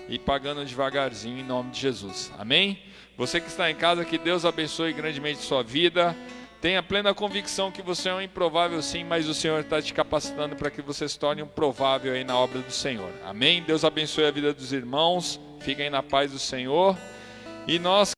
ir pagando devagarzinho, em nome de Jesus. Amém? Você que está em casa, que Deus abençoe grandemente sua vida. Tenha plena convicção que você é um improvável sim, mas o Senhor está te capacitando para que você se torne um provável aí na obra do Senhor. Amém? Deus abençoe a vida dos irmãos. Fiquem na paz do Senhor. E nós